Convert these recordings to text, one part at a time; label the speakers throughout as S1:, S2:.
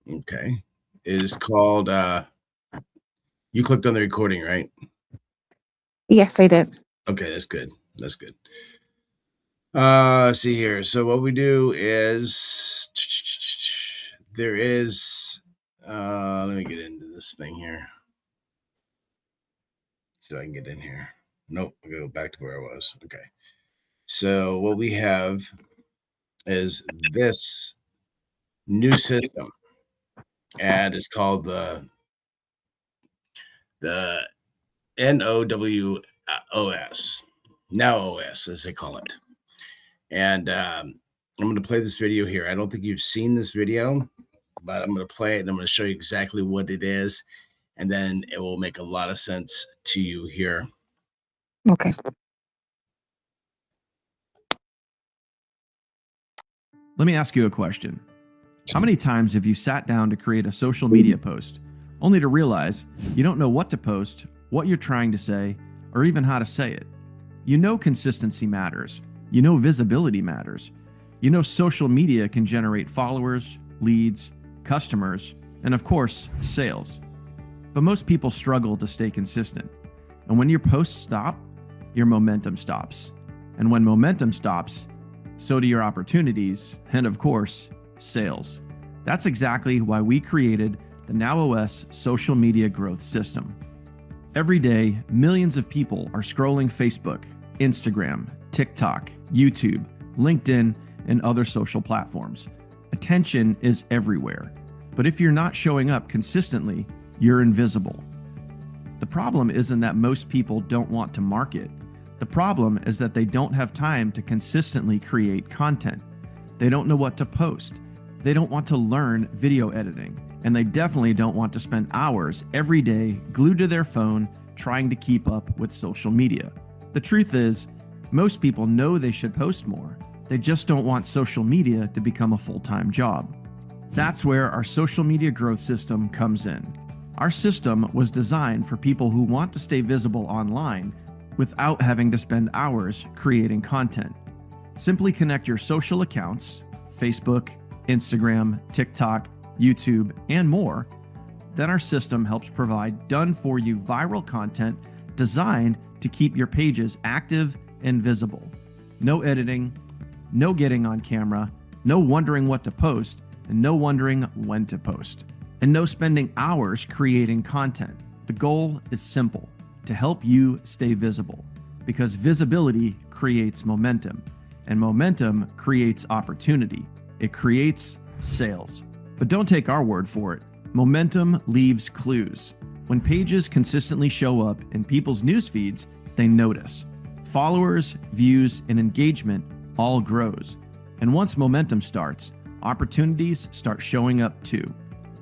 S1: Okay. It is called, you clicked on the recording, right?
S2: Yes, I did.
S1: Okay, that's good. That's good. See here. So what we do is there is let me get into this thing here. See if I can get in here. Nope, I'll go back to where I was. Okay. So what we have is this new system, and it's called the NOWOS, Now OS, as they call it. And I'm going to play this video here. I don't think you've seen this video, but I'm going to play it and I'm going to show you exactly what it is. And then it will make a lot of sense to you here.
S2: Okay.
S3: Let me ask you a question. How many times have you sat down to create a social media post, only to realize you don't know what to post, what you're trying to say, or even how to say it? You know consistency matters. You know visibility matters. You know social media can generate followers, leads, customers, and of course, sales. But most people struggle to stay consistent. And when your posts stop, your momentum stops. And when momentum stops, so do your opportunities, and of course, sales. That's exactly why we created the Now OS social media growth system. Every day, millions of people are scrolling Facebook, Instagram, TikTok, YouTube, LinkedIn, and other social platforms. Attention is everywhere. But if you're not showing up consistently, you're invisible. The problem isn't that most people don't want to market. The problem is that they don't have time to consistently create content. They don't know what to post. They don't want to learn video editing. And they definitely don't want to spend hours every day glued to their phone trying to keep up with social media. The truth is, most people know they should post more. They just don't want social media to become a full-time job. That's where our social media growth system comes in. Our system was designed for people who want to stay visible online without having to spend hours creating content. Simply connect your social accounts, Facebook, Instagram, TikTok, YouTube, and more. Then our system helps provide done-for-you viral content designed to keep your pages active and visible. No editing, no getting on camera, no wondering what to post, and no wondering when to post. And no spending hours creating content. The goal is simple: to help you stay visible, because visibility creates momentum, and momentum creates opportunity. It creates sales. But don't take our word for it. Momentum leaves clues. When pages consistently show up in people's news feeds, they notice. Followers, views, and engagement all grows. And once momentum starts, opportunities start showing up too.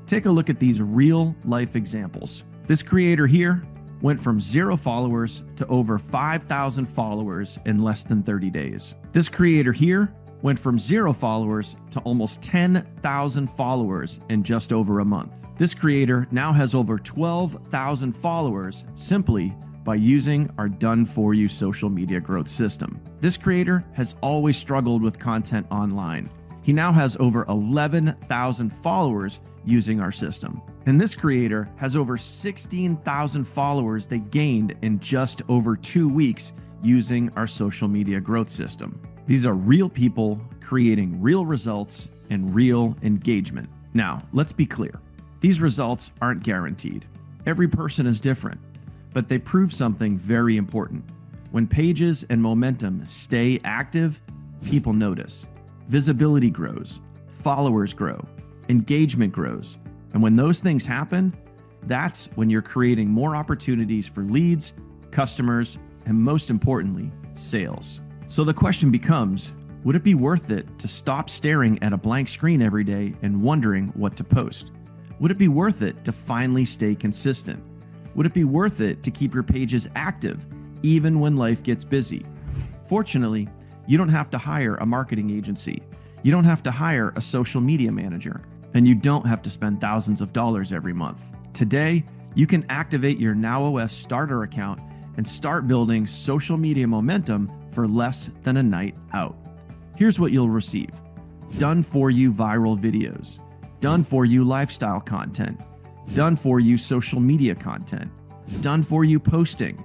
S3: Take a look at these real-life examples. This creator here went from 0 followers to over 5,000 followers in less than 30 days. This creator here went from 0 followers to almost 10,000 followers in just over a month. This creator now has over 12,000 followers simply by using our done-for-you social media growth system. This creator has always struggled with content online. He now has over 11,000 followers using our system. And this creator has over 16,000 followers they gained in just over 2 weeks using our social media growth system. These are real people creating real results and real engagement. Now, let's be clear. These results aren't guaranteed. Every person is different, but they prove something very important. When pages and momentum stay active, people notice. Visibility grows, followers grow, engagement grows. And when those things happen, that's when you're creating more opportunities for leads, customers, and most importantly, sales. So the question becomes, would it be worth it to stop staring at a blank screen every day and wondering what to post? Would it be worth it to finally stay consistent? Would it be worth it to keep your pages active even when life gets busy? Fortunately, you don't have to hire a marketing agency. You don't have to hire a social media manager, and you don't have to spend thousands of dollars every month. Today, you can activate your Now OS starter account and start building social media momentum for less than a night out. Here's what you'll receive: done-for-you viral videos, done for you lifestyle content, done for you social media content, done for you posting,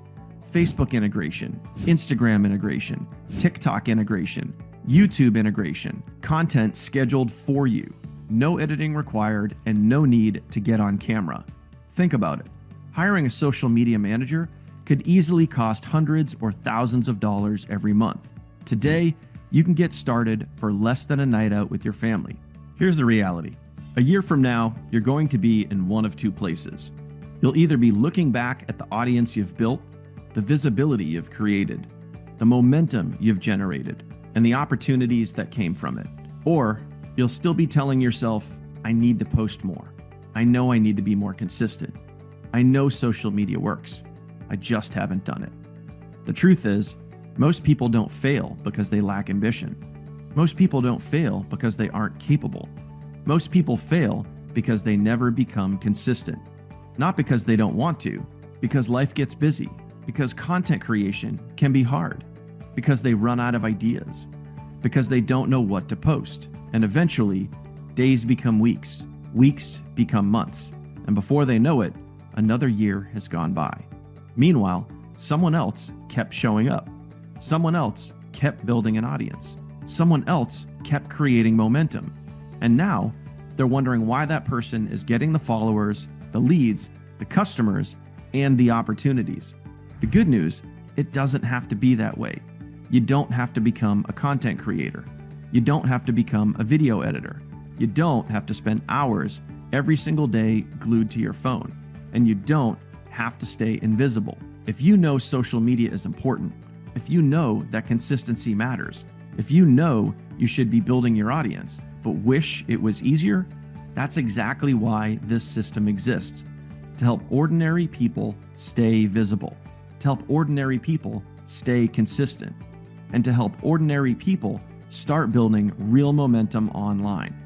S3: Facebook integration, Instagram integration, TikTok integration, YouTube integration, content scheduled for you, no editing required, and no need to get on camera. Think about it. Hiring a social media manager could easily cost hundreds or thousands of dollars every month. Today, you can get started for less than a night out with your family. Here's the reality. A year from now, you're going to be in one of two places. You'll either be looking back at the audience you've built, the visibility you've created, the momentum you've generated, and the opportunities that came from it. Or you'll still be telling yourself, I need to post more. I know I need to be more consistent. I know social media works. I just haven't done it. The truth is, most people don't fail because they lack ambition. Most people don't fail because they aren't capable. Most people fail because they never become consistent. Not because they don't want to, because life gets busy, because content creation can be hard, because they run out of ideas, because they don't know what to post, and eventually, days become weeks, weeks become months, and before they know it, another year has gone by. Meanwhile, someone else kept showing up. Someone else kept building an audience. Someone else kept creating momentum. And now, they're wondering why that person is getting the followers, the leads, the customers, and the opportunities. The good news, it doesn't have to be that way. You don't have to become a content creator. You don't have to become a video editor. You don't have to spend hours every single day glued to your phone. And you don't have to stay invisible. If you know social media is important, if you know that consistency matters, if you know you should be building your audience, but wish it was easier, that's exactly why this system exists. To help ordinary people stay visible, to help ordinary people stay consistent, and to help ordinary people start building real momentum online.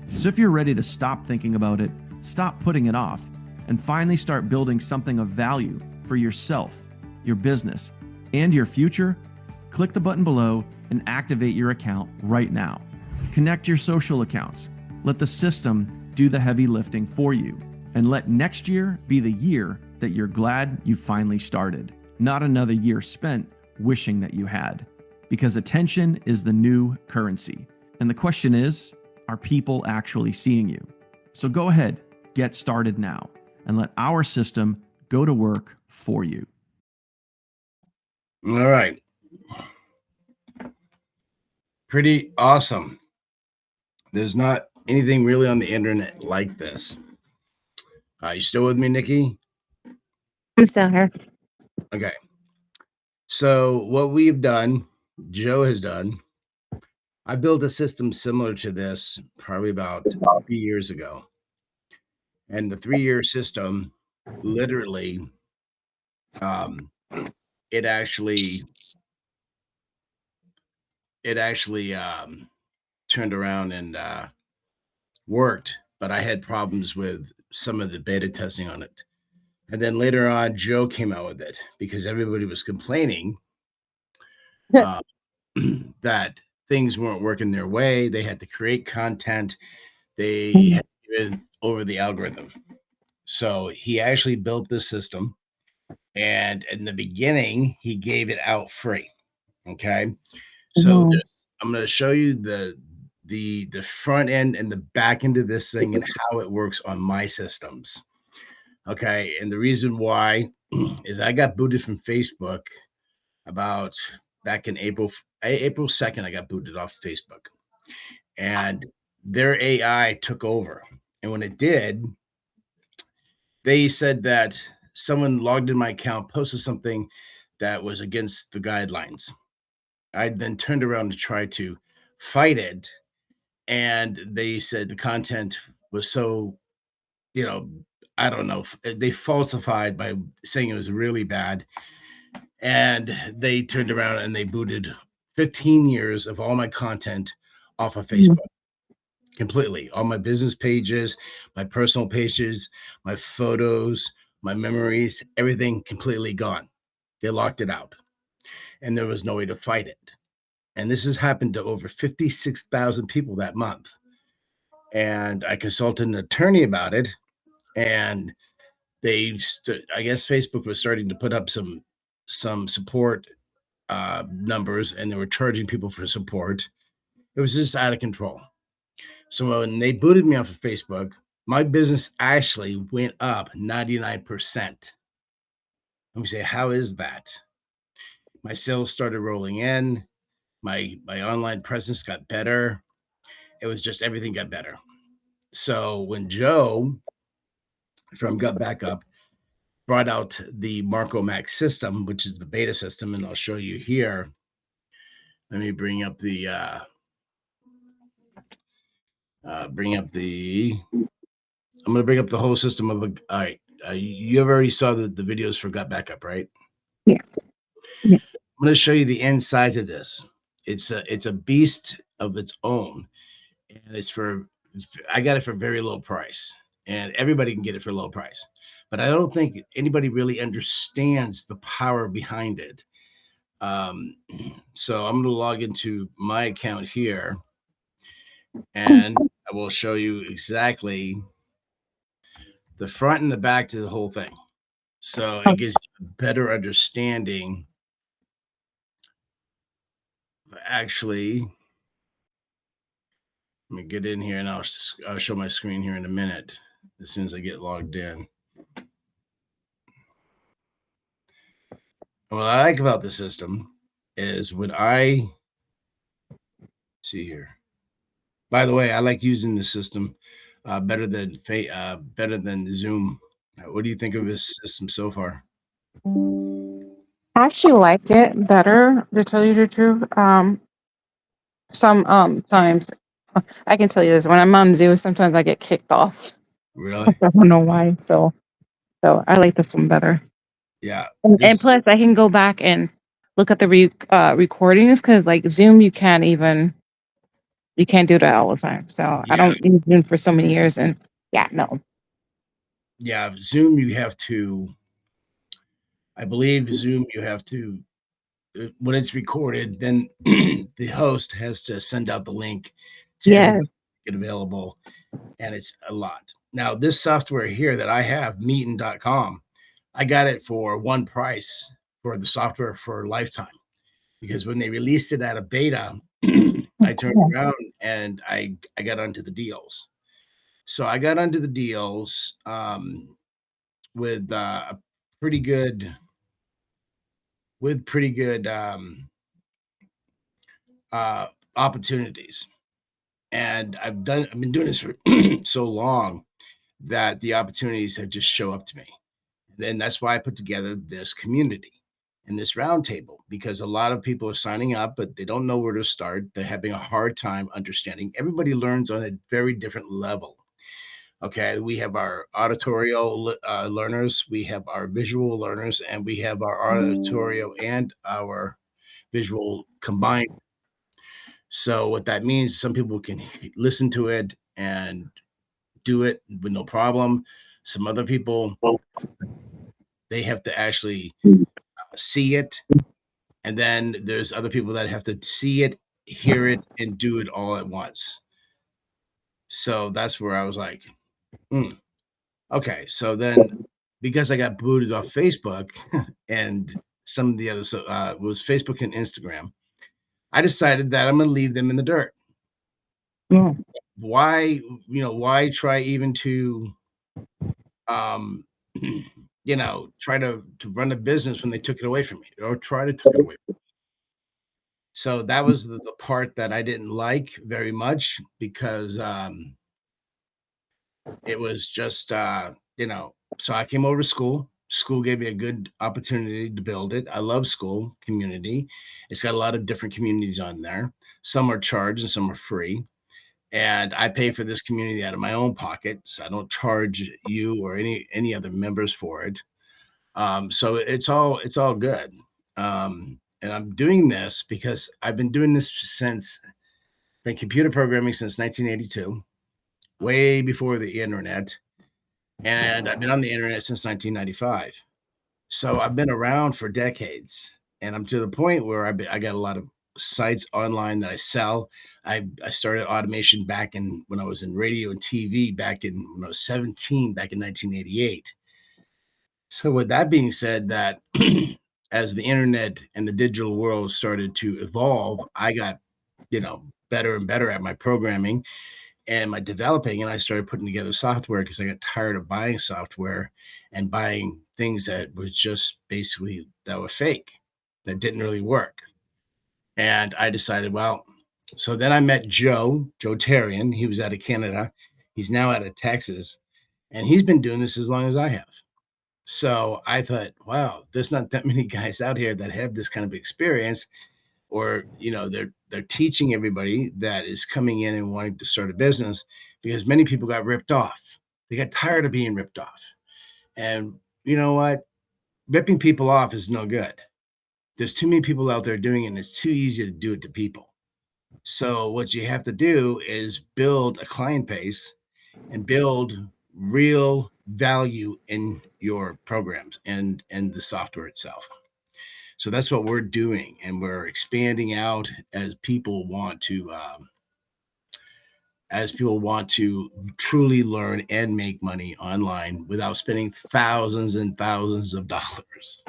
S3: So if you're ready to stop thinking about it, stop putting it off, and finally start building something of value for yourself, your business, and your future, click the button below and activate your account right now. Connect your social accounts. Let the system do the heavy lifting for you. And let next year be the year that you're glad you finally started, not another year spent wishing that you had. Because attention is the new currency. And the question is, are people actually seeing you? So go ahead, get started now, and let our system go to work for you.
S1: All right. Pretty awesome. There's not anything really on the internet like this. You still with me, Nikki?
S2: I'm still here.
S1: Okay. So what we've done, Joe has done, I built a system similar to this probably about 3 years ago. And the 3-year system, literally, it actually turned around and worked, but I had problems with some of the beta testing on it. And then later on, Joe came out with it because everybody was complaining that things weren't working their way. They had to create content. They had to give it over the algorithm. So he actually built this system. And in the beginning, he gave it out free. Okay. So I'm going to show you the front end and the back end of this thing and how it works on my systems. Okay. And the reason why is I got booted from Facebook about back in April 2nd. I got booted off Facebook and their AI took over. And when it did, they said that someone logged in my account, posted something that was against the guidelines. I then turned around to try to fight it. And they said the content was so, I don't know. They falsified by saying it was really bad. And they turned around and they booted 15 years of all my content off of Facebook. Completely. All my business pages, my personal pages, my photos, my memories, everything completely gone. They locked it out. And there was no way to fight it. And this has happened to over 56,000 people that month. and I consulted an attorney about it, and I guess Facebook was starting to put up some support numbers, and they were charging people for support. It was just out of control. So when they booted me off of Facebook, my business actually went up 99%. And we say, how is that? My sales started rolling in. My online presence got better. It was just everything got better. So when Joe from Gut Backup brought out the Marco Max system, which is the beta system, and I'll show you here. Let me bring up the I'm going to bring up the whole system of all right. You already saw the videos for Gut Backup, right?
S2: Yes. Yeah.
S1: I'm going to show you the inside of this. It's a beast of its own, and I got it for a very low price, and everybody can get it for a low price. But I don't think anybody really understands the power behind it. So I'm going to log into my account here, and I will show you exactly the front and the back to the whole thing. So it gives you a better understanding. Actually, let me get in here, and I'll show my screen here in a minute as soon as I get logged in. What I like about the system is when I see here. By the way, I like using the system better than Zoom. What do you think of this system so far?
S2: I actually liked it better, to tell you the truth. Some times I can tell you this, when I'm on Zoom, sometimes I get kicked off.
S1: Really?
S2: I don't know why. So I like this one better.
S1: Yeah.
S2: And plus I can go back and look at the recordings, because like Zoom you can't do that all the time. So I don't use Zoom for so many years, and no.
S1: Yeah, Zoom I believe Zoom you have to when it's recorded, then the host has to send out the link to everybody, get available, and it's a lot. Now, this software here that I have, meetin.com, I got it for one price for the software for a lifetime, because when they released it out of beta, I turned around and I got onto the deals. So I got onto the deals with pretty good opportunities. And I've been doing this for so long that the opportunities have just show up to me. And that's why I put together this community and this roundtable, because a lot of people are signing up, but they don't know where to start. They're having a hard time understanding. Everybody learns on a very different level. Okay, we have our auditorial learners, we have our visual learners, and we have our auditorio and our visual combined. So what that means, some people can listen to it and do it with no problem. Some other people, they have to actually see it. And then there's other people that have to see it, hear it, and do it all at once. So that's where I was like, okay. So then, because I got booted off Facebook and some of the other, was Facebook and Instagram, I decided that I'm going to leave them in the dirt.
S2: Yeah.
S1: Why try even to, try to run a business when they took it away from me, or try to take it away from me? So that was the part that I didn't like very much, because it was just, so I came over to school. School gave me a good opportunity to build it. I love school community. It's got a lot of different communities on there. Some are charged and some are free. And I pay for this community out of my own pocket. So I don't charge you or any other members for it. So it's all good. And I'm doing this because I've been doing this been computer programming since 1982, way before the internet. And I've been on the internet since 1995. So I've been around for decades, and I'm to the point where I got a lot of sites online that I sell. I started automation back in when I was in radio and TV back in when I was 17, back in 1988. So with that being said, that as the internet and the digital world started to evolve, I got, better and better at my programming and my developing, and I started putting together software because I got tired of buying software and buying things that was just basically that were fake, that didn't really work. And I decided, well, so then I met Joe Terrian. He was out of Canada. He's now out of Texas, and he's been doing this as long as I have. So I thought, wow, there's not that many guys out here that have this kind of experience, or they're teaching everybody that is coming in and wanting to start a business, because many people got ripped off. They got tired of being ripped off. And you know what? Ripping people off is no good. There's too many people out there doing it, and it's too easy to do it to people. So what you have to do is build a client base and build real value in your programs and the software itself. So that's what we're doing, and we're expanding out as people want to truly learn and make money online without spending thousands and thousands of dollars.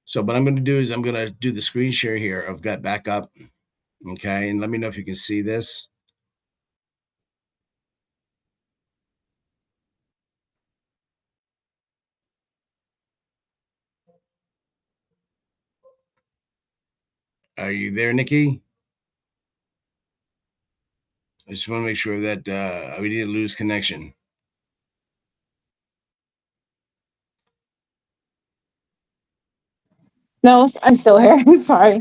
S1: So what I'm going to do is I'm going to do the screen share here of Gut Backup. Okay, and let me know if you can see this. Are you there, Nikki? I just want to make sure that we didn't lose connection.
S2: No, I'm still here. Sorry.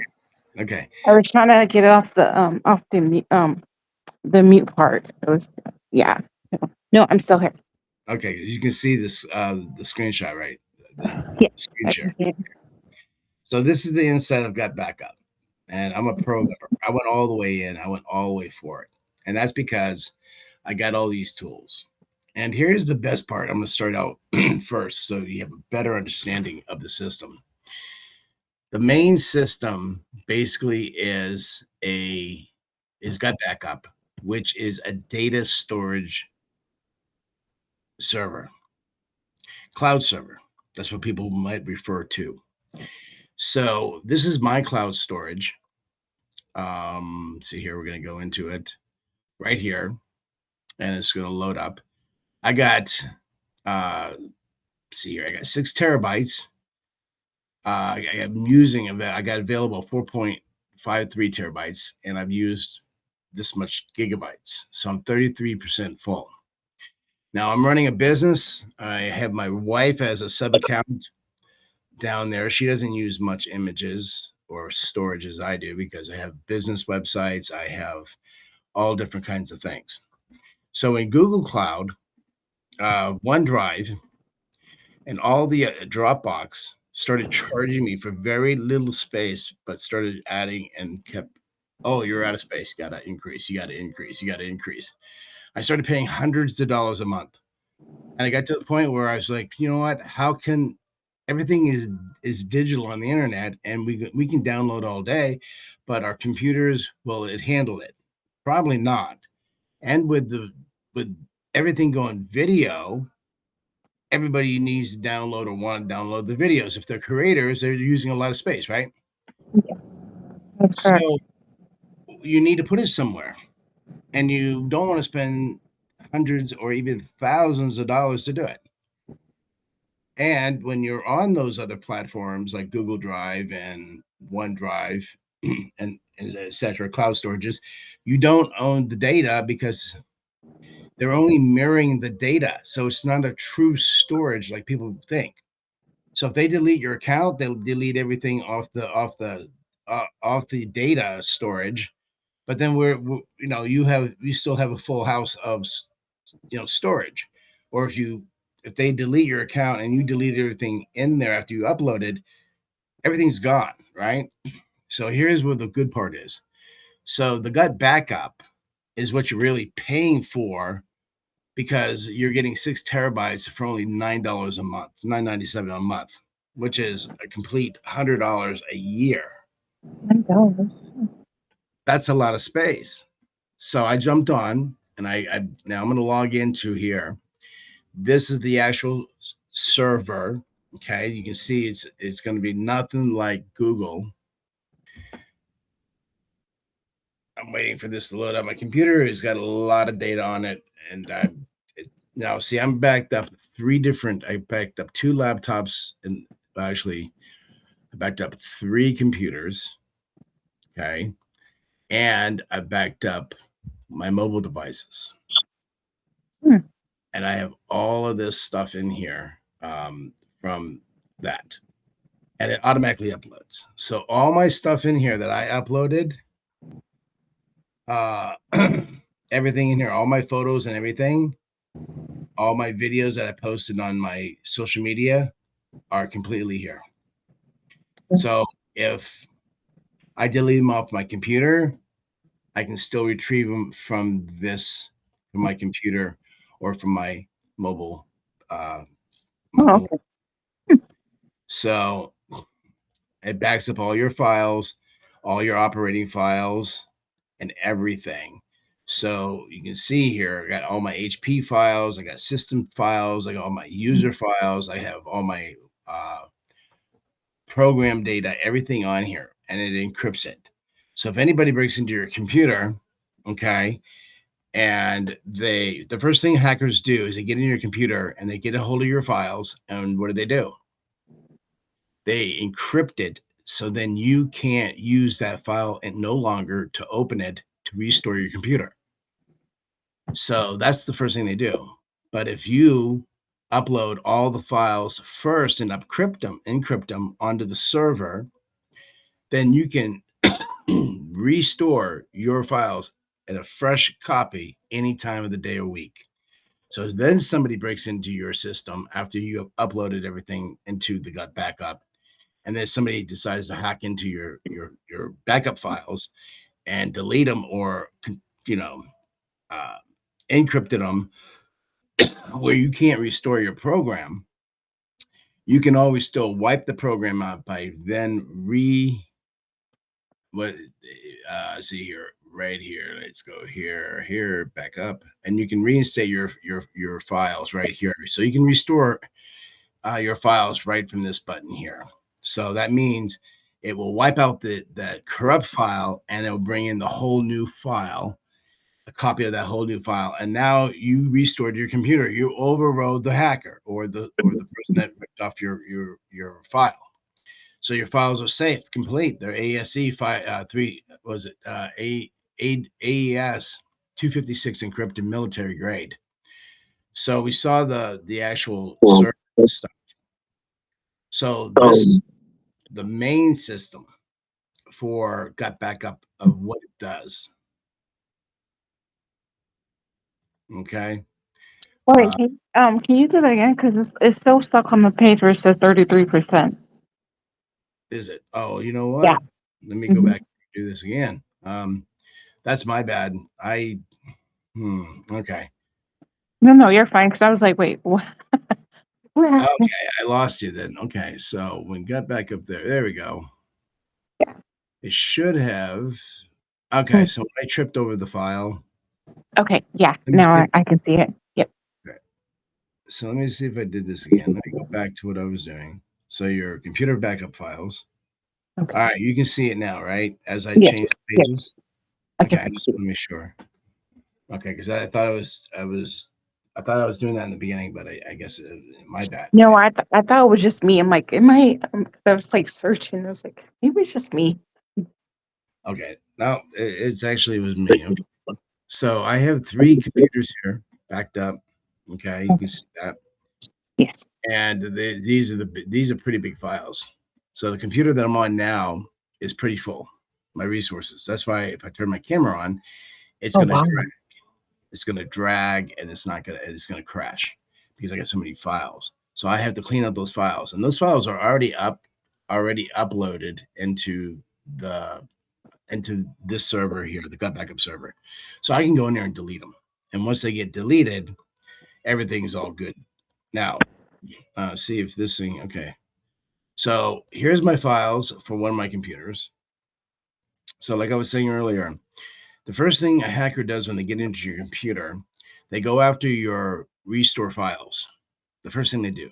S1: Okay.
S2: I was trying to get it off the mute part. It was yeah. No, I'm still here.
S1: Okay, you can see this the screenshot, right? The
S2: Yeah,
S1: screen
S2: I
S1: share.
S2: can see it.
S1: So this is the inside of Gut Backup, and I'm a programmer. I went all the way in. I went all the way for it, and that's because I got all these tools. And here's the best part. I'm going to start out first, so you have a better understanding of the system. The main system basically is Gut Backup, which is a data storage server, cloud server. That's what people might refer to. So this is my cloud storage. See here, we're going to go into it right here, and it's going to load up. I got, see here, I got 6 terabytes. I got available 4.53 terabytes, and I've used this much gigabytes. So I'm 33% full. Now I'm running a business. I have my wife as a sub account down there. She doesn't use much images or storage as I do, because I have business websites. I have all different kinds of things. So in Google Cloud, OneDrive, and all the Dropbox started charging me for very little space, but started adding and kept, oh, you're out of space. You got to increase. You got to increase. You got to increase. I started paying hundreds of dollars a month. And I got to the point where I was like, you know what? How can everything is digital on the internet, and we can download all day, but our computers, will it handle it? Probably not. And with everything going video, everybody needs to download or want to download the videos. If they're creators, they're using a lot of space, right?
S2: Yeah, that's correct.
S1: So you need to put it somewhere, and you don't want to spend hundreds or even thousands of dollars to do it. And when you're on those other platforms like Google Drive and OneDrive and et cetera, cloud storages, you don't own the data because they're only mirroring the data. So it's not a true storage like people think. So if they delete your account, they'll delete everything off the data storage. But then you still have a full house of storage. Or if they delete your account and you delete everything in there after you uploaded, everything's gone, right? So here's where the good part is. So the Gut Backup is what you're really paying for, because you're getting 6 terabytes for only $9 a month, $9.97 a month, which is a complete $100 a year.
S2: $9.
S1: That's a lot of space. So I jumped on, and now I'm going to log into here. This is the actual server. Okay, you can see it's going to be nothing like Google. I'm waiting for this to load up. My computer has got a lot of data on it, and now see I'm backed up I backed up 2 laptops, and actually I backed up 3 computers. Okay, and I backed up my mobile devices. And I have all of this stuff in here from that, and it automatically uploads. So all my stuff in here that I uploaded, everything in here, all my photos and everything, all my videos that I posted on my social media are completely here. So if I delete them off my computer, I can still retrieve them from my computer or from my mobile.
S2: Okay.
S1: So it backs up all your files, all your operating files, and everything. So you can see here, I got all my HP files, I got system files, I got all my user files, I have all my program data, everything on here, and it encrypts it. So if anybody breaks into your computer, okay, and the first thing hackers do is they get in your computer and they get a hold of your files, and what do? They encrypt it, so then you can't use that file and no longer to open it to restore your computer. So that's the first thing they do. But if you upload all the files first and encrypt them onto the server, then you can restore your files at a fresh copy any time of the day or week. So then somebody breaks into your system after you have uploaded everything into the gut backup, and then somebody decides to hack into your backup files and delete them, or encrypted them where you can't restore your program. You can always still wipe the program out by then see here, right here. Let's go here, back up, and you can reinstate your files right here. So you can restore your files right from this button here. So that means it will wipe out that corrupt file, and it will bring in the whole new file, a copy of that whole new file. And now you restored your computer. You overrode the hacker or the person that ripped off your file. So your files are safe, complete. They're AES 256 encrypted, military grade. So we saw the actual server stuff. So this is the main system for gut backup of what it does. Okay.
S2: Wait, can you do that again? Because it's still stuck on the page where it says 33%.
S1: Is it? Oh, you know what?
S2: Yeah.
S1: Let me go back and do this again. That's my bad. Okay.
S2: No, you're fine. Because I was like, wait, what? What happened?
S1: Okay, I lost you then. Okay, so when got back up there we go.
S2: Yeah.
S1: It should have. Okay, so I tripped over the file.
S2: Okay, yeah. Now I can see it. Yep.
S1: Okay. So let me see if I did this again. Let me go back to what I was doing. So your computer backup files.
S2: Okay.
S1: All right, you can see it now, right? As I
S2: Yes,
S1: change
S2: yes.
S1: pages.
S2: I
S1: Okay,
S2: can
S1: I just
S2: see
S1: want to make sure. Okay, because I thought I was doing that in the beginning, but I guess my bad.
S2: No, I thought it was just me. I'm like, I was like searching. I was like, maybe it's just me.
S1: Okay, no, it was me. Okay. So I have 3 computers here backed up. Okay, you can see that.
S2: Yes.
S1: And these are pretty big files. So the computer that I'm on now is pretty full. My resources. That's why if I turn my camera on, it's going to drag. It's going to drag, and it's going to crash because I got so many files. So I have to clean up those files, and those files are already uploaded into this server here, the gut backup server. So I can go in there and delete them. And once they get deleted, everything's all good. Now, see if this thing, okay. So here's my files for one of my computers. So like I was saying earlier, the first thing a hacker does when they get into your computer, they go after your restore files. The first thing they do,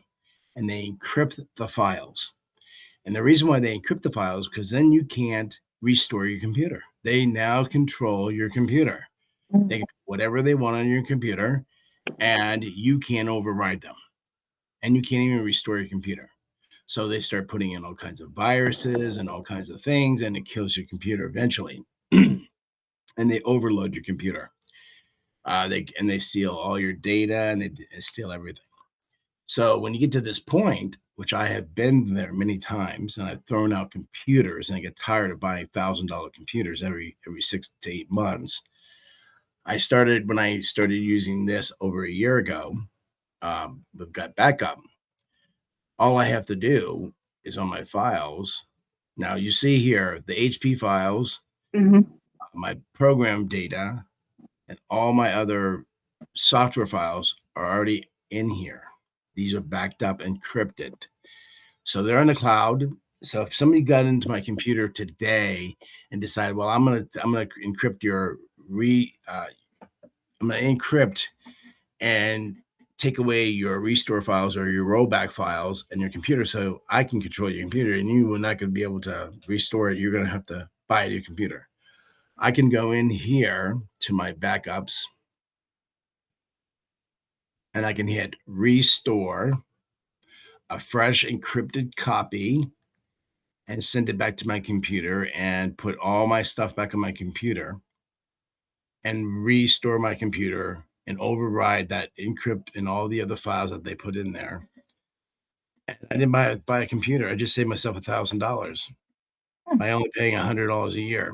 S1: and they encrypt the files. And the reason why they encrypt the files, because then you can't restore your computer. They now control your computer. They can put whatever they want on your computer, and you can't override them. And you can't even restore your computer. So they start putting in all kinds of viruses and all kinds of things, and it kills your computer eventually. And they overload your computer. They steal all your data, and they steal everything. So when you get to this point, which I have been there many times, and I've thrown out computers, and I get tired of buying $1,000 computers every 6 to 8 months. When I started using this over a year ago, we've got backup. All I have to do is on my files. Now you see here the HP files, my program data, and all my other software files are already in here. These are backed up, encrypted. So they're in the cloud. So if somebody got into my computer today and decided, well, I'm gonna encrypt I'm gonna encrypt and take away your restore files or your rollback files in your computer, so I can control your computer, and you are not going to be able to restore it. You're going to have to buy a new computer. I can go in here to my backups, and I can hit restore a fresh encrypted copy and send it back to my computer and put all my stuff back on my computer and restore my computer and override that encrypt and all the other files that they put in there. And I didn't buy a computer. I just saved myself $1,000 by only paying $100 a year.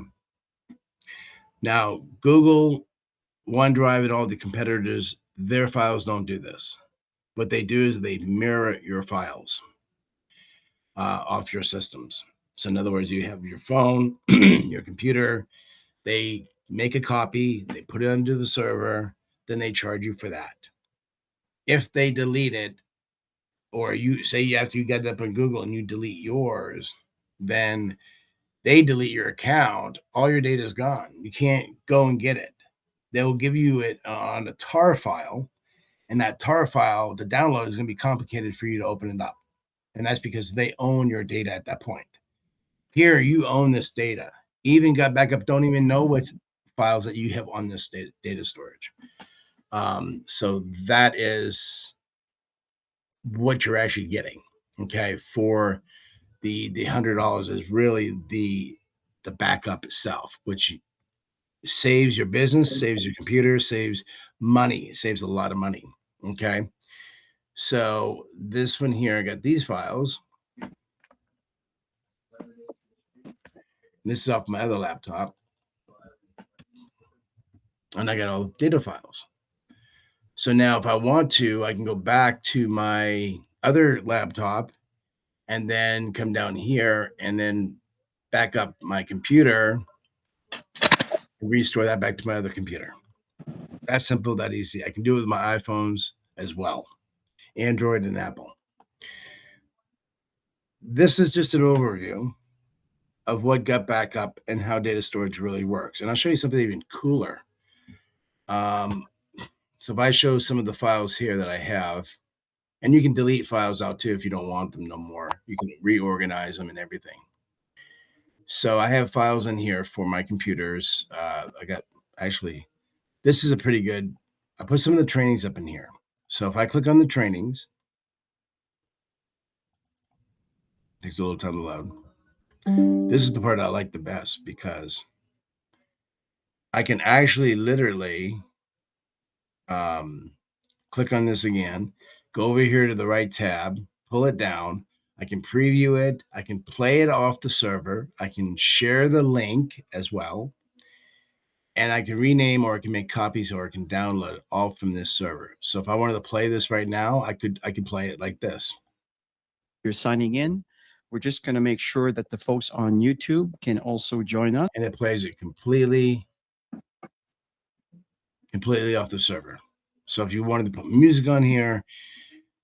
S1: Now, Google, OneDrive, and all the competitors, their files don't do this. What they do is they mirror your files off your systems. So in other words, you have your phone, your computer, they make a copy, they put it onto the server, then they charge you for that. If they delete it, or you say after you get it up on Google and you delete yours, then they delete your account. All your data is gone. You can't go and get it. They'll give you it on a tar file, and that tar file, the download is going to be complicated for you to open it up. And that's because they own your data at that point. Here, you own this data. Even got backup, don't even know what files that you have on this data storage. So that is what you're actually getting. Okay, for the $100 is really the backup itself, which saves your business, saves your computer, saves money, saves a lot of money. Okay, so this one here, I got these files. This is off my other laptop, and I got all the data files. So now if I want to, I can go back to my other laptop and then come down here and then back up my computer and restore that back to my other computer. That simple, that easy. I can do it with my iPhones as well, Android and Apple. This is just an overview of what gut backup and how data storage really works. And I'll show you something even cooler. So if I show some of the files here that I have, and you can delete files out too if you don't want them no more. You can reorganize them and everything. So I have files in here for my computers. This is a pretty good, I put some of the trainings up in here. So if I click on the trainings, it takes a little time to load. This is the part I like the best because I can actually literally click on this again, go over here to the right tab, pull it down. I can preview it. I can play it off the server. I can share the link as well. And I can rename, or I can make copies, or I can download it all from this server. So if I wanted to play this right now, I could play it like this.
S4: You're signing in. We're just going to make sure that the folks on YouTube can also join us.
S1: And it plays it completely off the server. So if you wanted to put music on here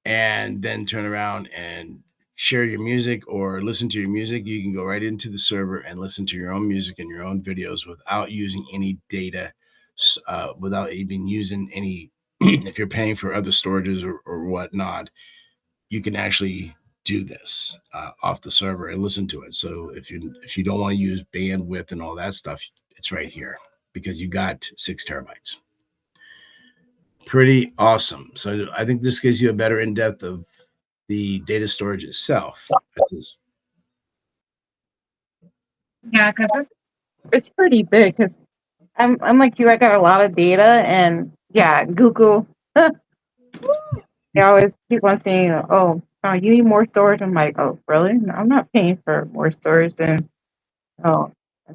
S1: and then turn around and share your music or listen to your music, you can go right into the server and listen to your own music and your own videos without using any data, without even using any, if you're paying for other storages or whatnot, you can actually do this off the server and listen to it. So if you don't want to use bandwidth and all that stuff, it's right here because you got 6 terabytes. Pretty awesome. So I think this gives you a better in-depth of the data storage itself.
S2: Yeah, because it's pretty big. Cause I'm like you. I got a lot of data, and yeah, Google. They always keep on saying, "Oh, you need more storage." I'm like, "Oh, really? No, I'm not paying for more storage." And oh,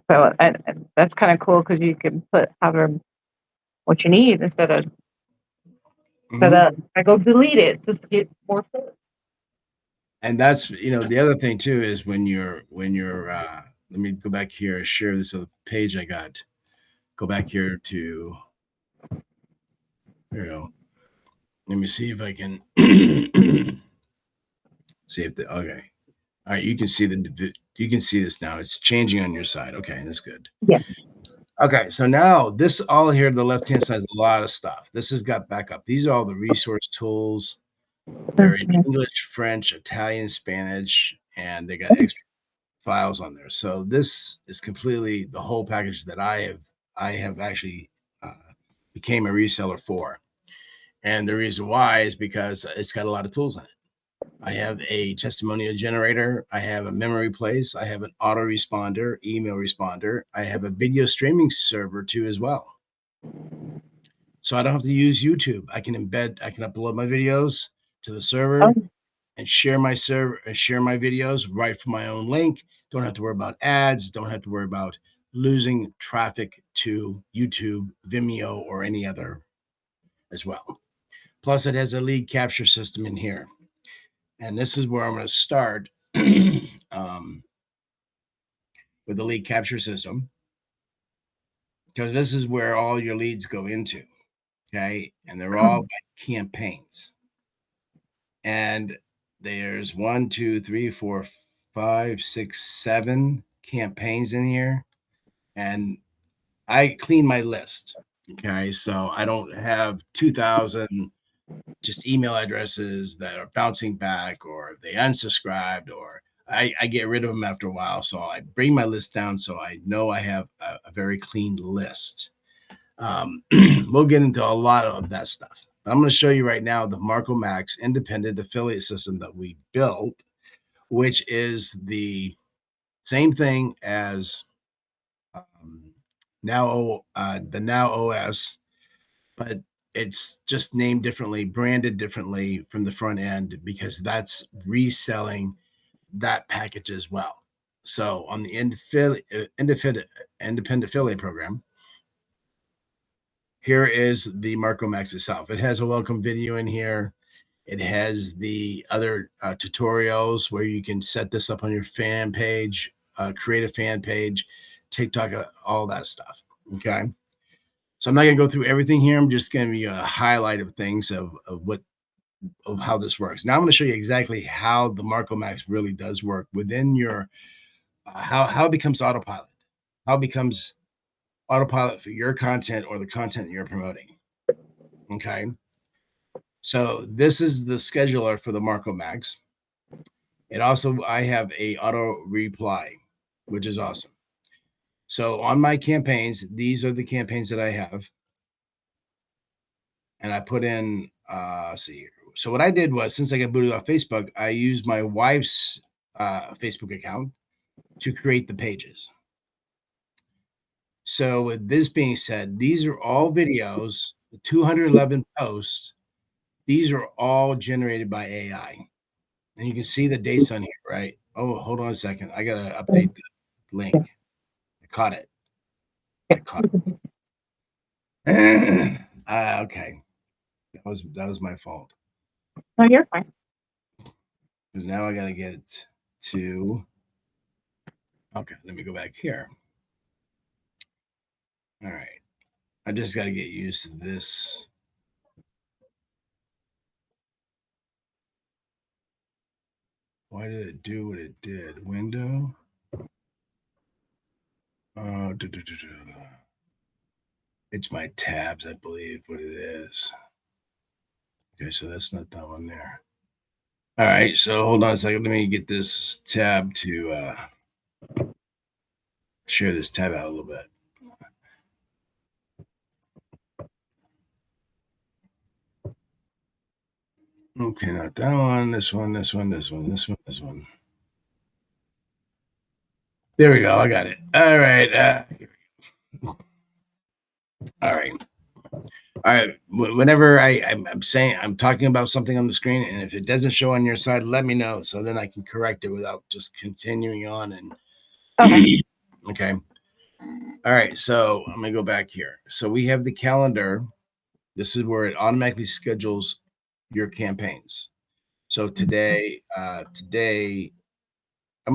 S2: so that's kind of cool because you can put however what you need instead of I go delete it just to get more storage.
S1: And that's the other thing too is when you're let me go back here and share this other page I got. Go back here to let me see if I can see if okay. All right, you can see this now. It's changing on your side. Okay, that's good.
S2: Yeah.
S1: Okay, so now this all here to the left-hand side is a lot of stuff. This has got backup. These are all the resource tools. They're in English, French, Italian, Spanish, and they got extra files on there. So this is completely the whole package that I have actually became a reseller for. And the reason why is because it's got a lot of tools on it. I have a testimonial generator. I have a memory place. I have an autoresponder, email responder. I have a video streaming server too as well. So I don't have to use YouTube. I can upload my videos to the server and share my server and share my videos right from my own link. Don't have to worry about ads. Don't have to worry about losing traffic to YouTube, Vimeo, or any other as well. Plus, it has a lead capture system in here. And this is where I'm going to start with the lead capture system, because this is where all your leads go into. Okay. And they're all by campaigns. And there's 1, 2, 3, 4, 5, 6, 7 campaigns in here. And I clean my list. Okay. So I don't have 2,000 just email addresses that are bouncing back or they unsubscribed or I get rid of them after a while. So I bring my list down so I know I have a very clean list. We'll get into a lot of that stuff. I'm going to show you right now the Marco Max independent affiliate system that we built, which is the same thing as the Now OS, but it's just named differently, branded differently from the front end because that's reselling that package as well. So on the independent affiliate program, here is the Marco Max itself. It has a welcome video in here. It has the other tutorials where you can set this up on your fan page, create a fan page, TikTok, all that stuff. Okay. So I'm not going to go through everything here. I'm just going to be a highlight of things of how this works. Now I'm going to show you exactly how the Marco Max really does work within your how it becomes autopilot. How it becomes autopilot for your content or the content that you're promoting. Okay. So this is the scheduler for the Marco Max. I have a auto reply, which is awesome. So on my campaigns, these are the campaigns that I have. And I put in, see here. So what I did was, since I got booted off Facebook, I used my wife's Facebook account to create the pages. So with this being said, these are all videos, 211 posts. These are all generated by AI. And you can see the dates on here, right? Oh, hold on a second. I got to update the link. I caught it. Okay. That was my fault.
S2: No, you're fine.
S1: Because now I got to get it to. Okay, let me go back here. All right. I just got to get used to this. Why did it do what it did? Window. It's my tabs, I believe, what it is. Okay, so that's not that one there. All right, so hold on a second. Let me get this tab to share this tab out a little bit. Okay, not that one. This one, this one, this one, this one, this one. There we go. I got it. All right. All right. All right. Whenever I'm saying I'm talking about something on the screen, and if it doesn't show on your side, let me know so then I can correct it without just continuing on. And
S2: Okay.
S1: okay. All right. So I'm gonna go back here. So we have the calendar. This is where it automatically schedules your campaigns. So today I'm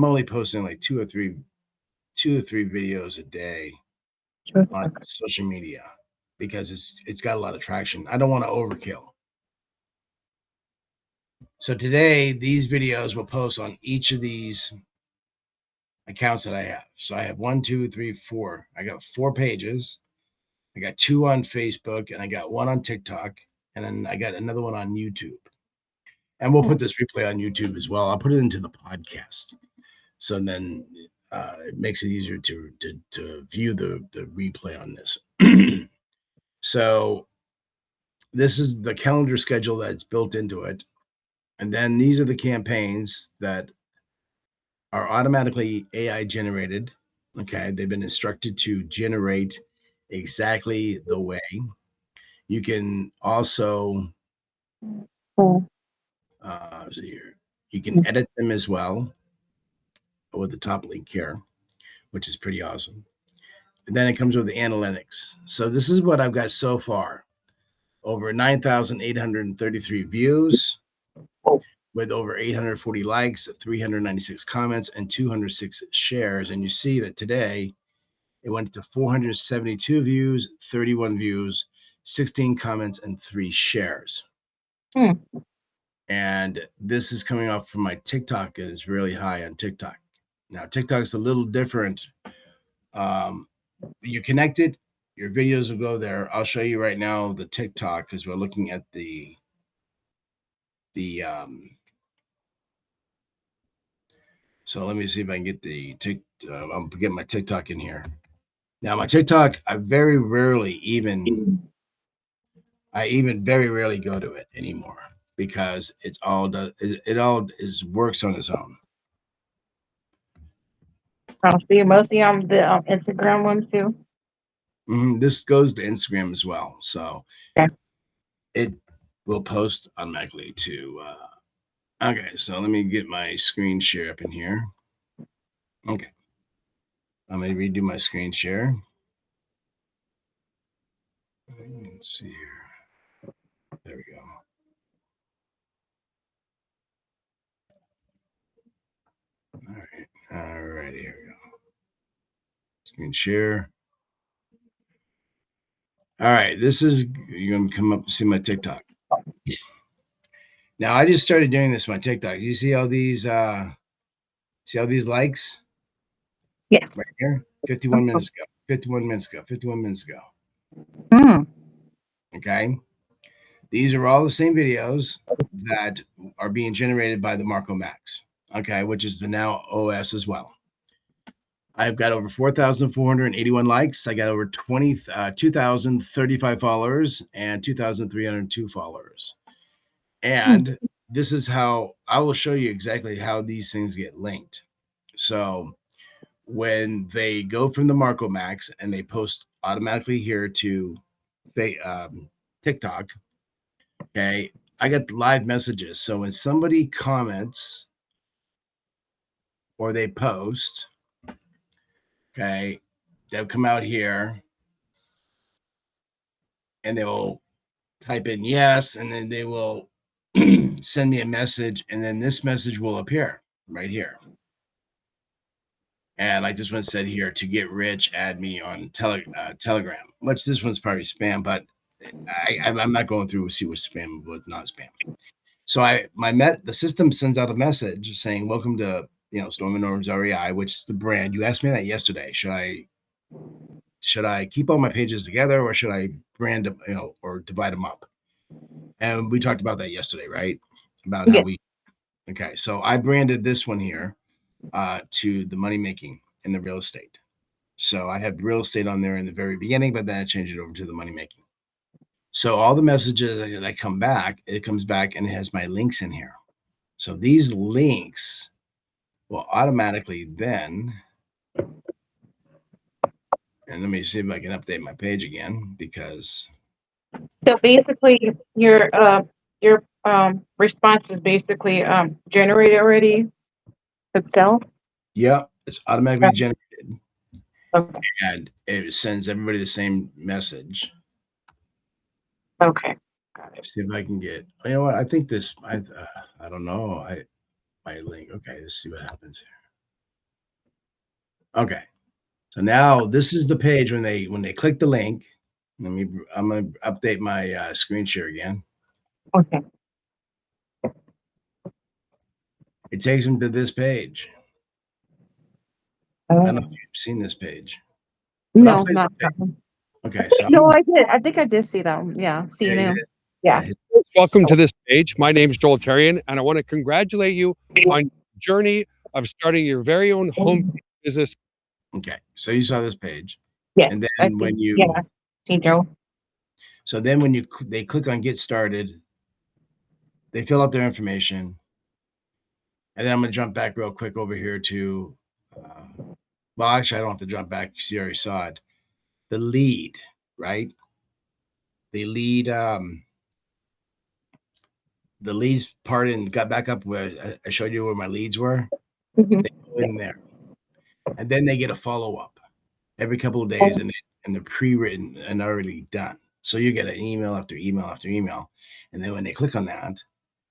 S1: only posting like two or three videos a day on social media because it's got a lot of traction. I don't want to overkill. So today these videos will post on each of these accounts that I have. So I have 1, 2, 3, 4. I got 4 pages. I got 2 on Facebook and I got 1 on TikTok. And then I got another one on YouTube. And we'll put this replay on YouTube as well. I'll put it into the podcast. So then it makes it easier to view the replay on this. So this is the calendar schedule that's built into it. And then these are the campaigns that are automatically AI generated. Okay. They've been instructed to generate exactly the way. You can also you can edit them as well with the top link here, which is pretty awesome. And then it comes with the analytics. So this is what I've got so far. Over 9,833 views with over 840 likes, 396 comments, and 206 shares. And you see that today it went to 472 views, 31 views, 16 comments, and 3 shares. And this is coming off from my TikTok. It is really high on TikTok. Now, TikTok's a little different. You connect it, your videos will go there. I'll show you right now the TikTok because we're looking at the so let me see if I can get the I'll get my TikTok in here. Now my TikTok, I very rarely very rarely go to it anymore because it all works on its own.
S2: Oh, so you're mostly on the Instagram one too?
S1: This goes to Instagram as well. So
S2: okay.
S1: It will post automatically to okay, so let me get my screen share up in here. Okay. I'm going to redo my screen share. Let's see here. There we go. All right, here we go. Screen share. All right, this is, you're going to come up and see my TikTok. Now, I just started doing this on my TikTok. You see all these likes?
S2: Yes.
S1: Right here? 51 minutes ago. 51 minutes ago. 51 minutes ago. Okay. These are all the same videos that are being generated by the Marco Max. Okay, which is the Now OS as well. I've got over 4,481 likes. I got over 2,035 followers and 2,302 followers. And this is how I will show you exactly how these things get linked. So when they go from the Marco Max and they post automatically here to TikTok, okay, I get live messages. So when somebody comments or they post, okay, they'll come out here and they will type in yes, and then they will send me a message, and then this message will appear right here. And like this one said here, to get rich, add me on Telegram, which this one's probably spam, but I'm not going through to see what's spam and what's not spam. So the system sends out a message saying, "Welcome to Storm and Norm's REI," which is the brand. You asked me that yesterday. Should I keep all my pages together, or should I brand them, or divide them up? And we talked about that yesterday, right? About how
S2: Yeah.
S1: we. Okay, so I branded this one here to the money making and the real estate. So I had real estate on there in the very beginning, but then I changed it over to the money making. So all the messages that come back, it comes back and it has my links in here. So these links will automatically then, and let me see if I can update my page again, because
S2: So basically, your response is basically generated already itself.
S1: it's automatically generated
S2: Okay.
S1: and it sends everybody the same message.
S2: Okay. Got it.
S1: See if I can get, you know what? I think this, I don't know. My link. Okay, let's see what happens here. Okay. So now this is the page when they click the link. I'm going to update my screen share again.
S2: Okay.
S1: It takes them to this page. I don't know if you've seen this page.
S2: No, not that one.
S1: Okay, so
S2: No, I did. I think I did see them. Yeah, see
S1: yeah,
S2: you
S1: you
S2: now.
S1: did.
S2: Yeah.
S5: Welcome to this page. My name is Joel Terrian, and I want to congratulate you on your journey of starting your very own home business.
S1: Okay, so you saw this page,
S2: Yes.
S1: and
S2: I
S1: then when
S2: think,
S1: you,
S2: yeah. See, Joe.
S1: so then when they click on get started, they fill out their information, and then I'm going to jump back real quick over here to, well, actually, I don't have to jump back because you already saw it. The lead, right? The leads part and got back up where I showed you where my leads were.
S2: Mhm.
S1: They go in there, and then they get a follow up every couple of days, and they're pre-written and already done. So you get an email after email after email, and then when they click on that,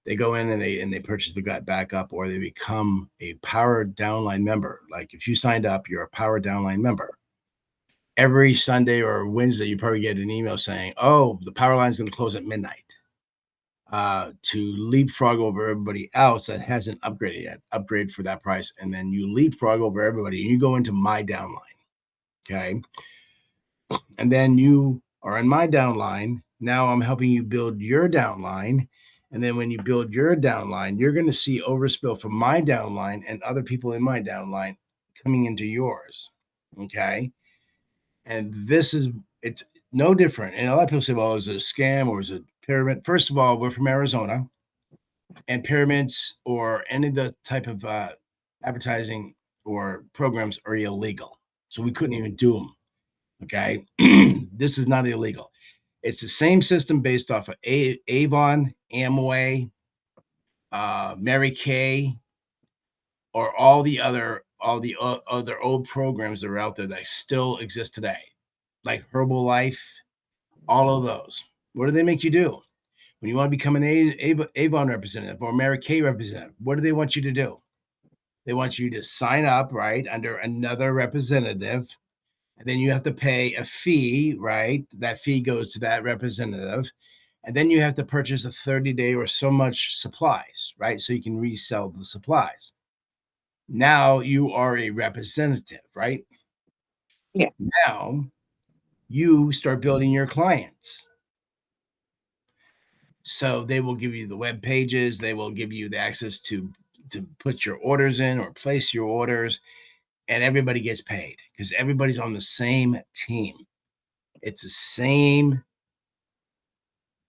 S1: they go in and they purchase the gut backup, or they become a Power Downline member. Like if you signed up, you're a Power Downline member. Every Sunday or Wednesday, you probably get an email saying, "Oh, the power line's going to close at midnight." To leapfrog over everybody else that hasn't upgraded yet, upgrade for that price, and then you leapfrog over everybody, and you go into my downline. Okay, and then you are in my downline. Now I'm helping you build your downline. And then when you build your downline, you're going to see overspill from my downline and other people in my downline coming into yours. Okay. And it's no different. And a lot of people say, well, is it a scam or is it a pyramid? First of all, we're from Arizona, and pyramids or any of the type of advertising or programs are illegal. So we couldn't even do them. Okay. This is not illegal. It's the same system based off of Avon, Amway, Mary Kay, or all the other old programs that are out there that still exist today, like Herbalife, all of those. What do they make you do? When you want to become an Avon representative or Mary Kay representative, what do they want you to do? They want you to sign up, right, under another representative, and then you have to pay a fee, right? That fee goes to that representative. And then you have to purchase a 30-day or so much supplies, right? So you can resell the supplies. Now you are a representative, right?
S2: Yeah.
S1: Now you start building your clients. So they will give you the web pages. They will give you the access to put your orders in or place your orders, and everybody gets paid because everybody's on the same team. It's the same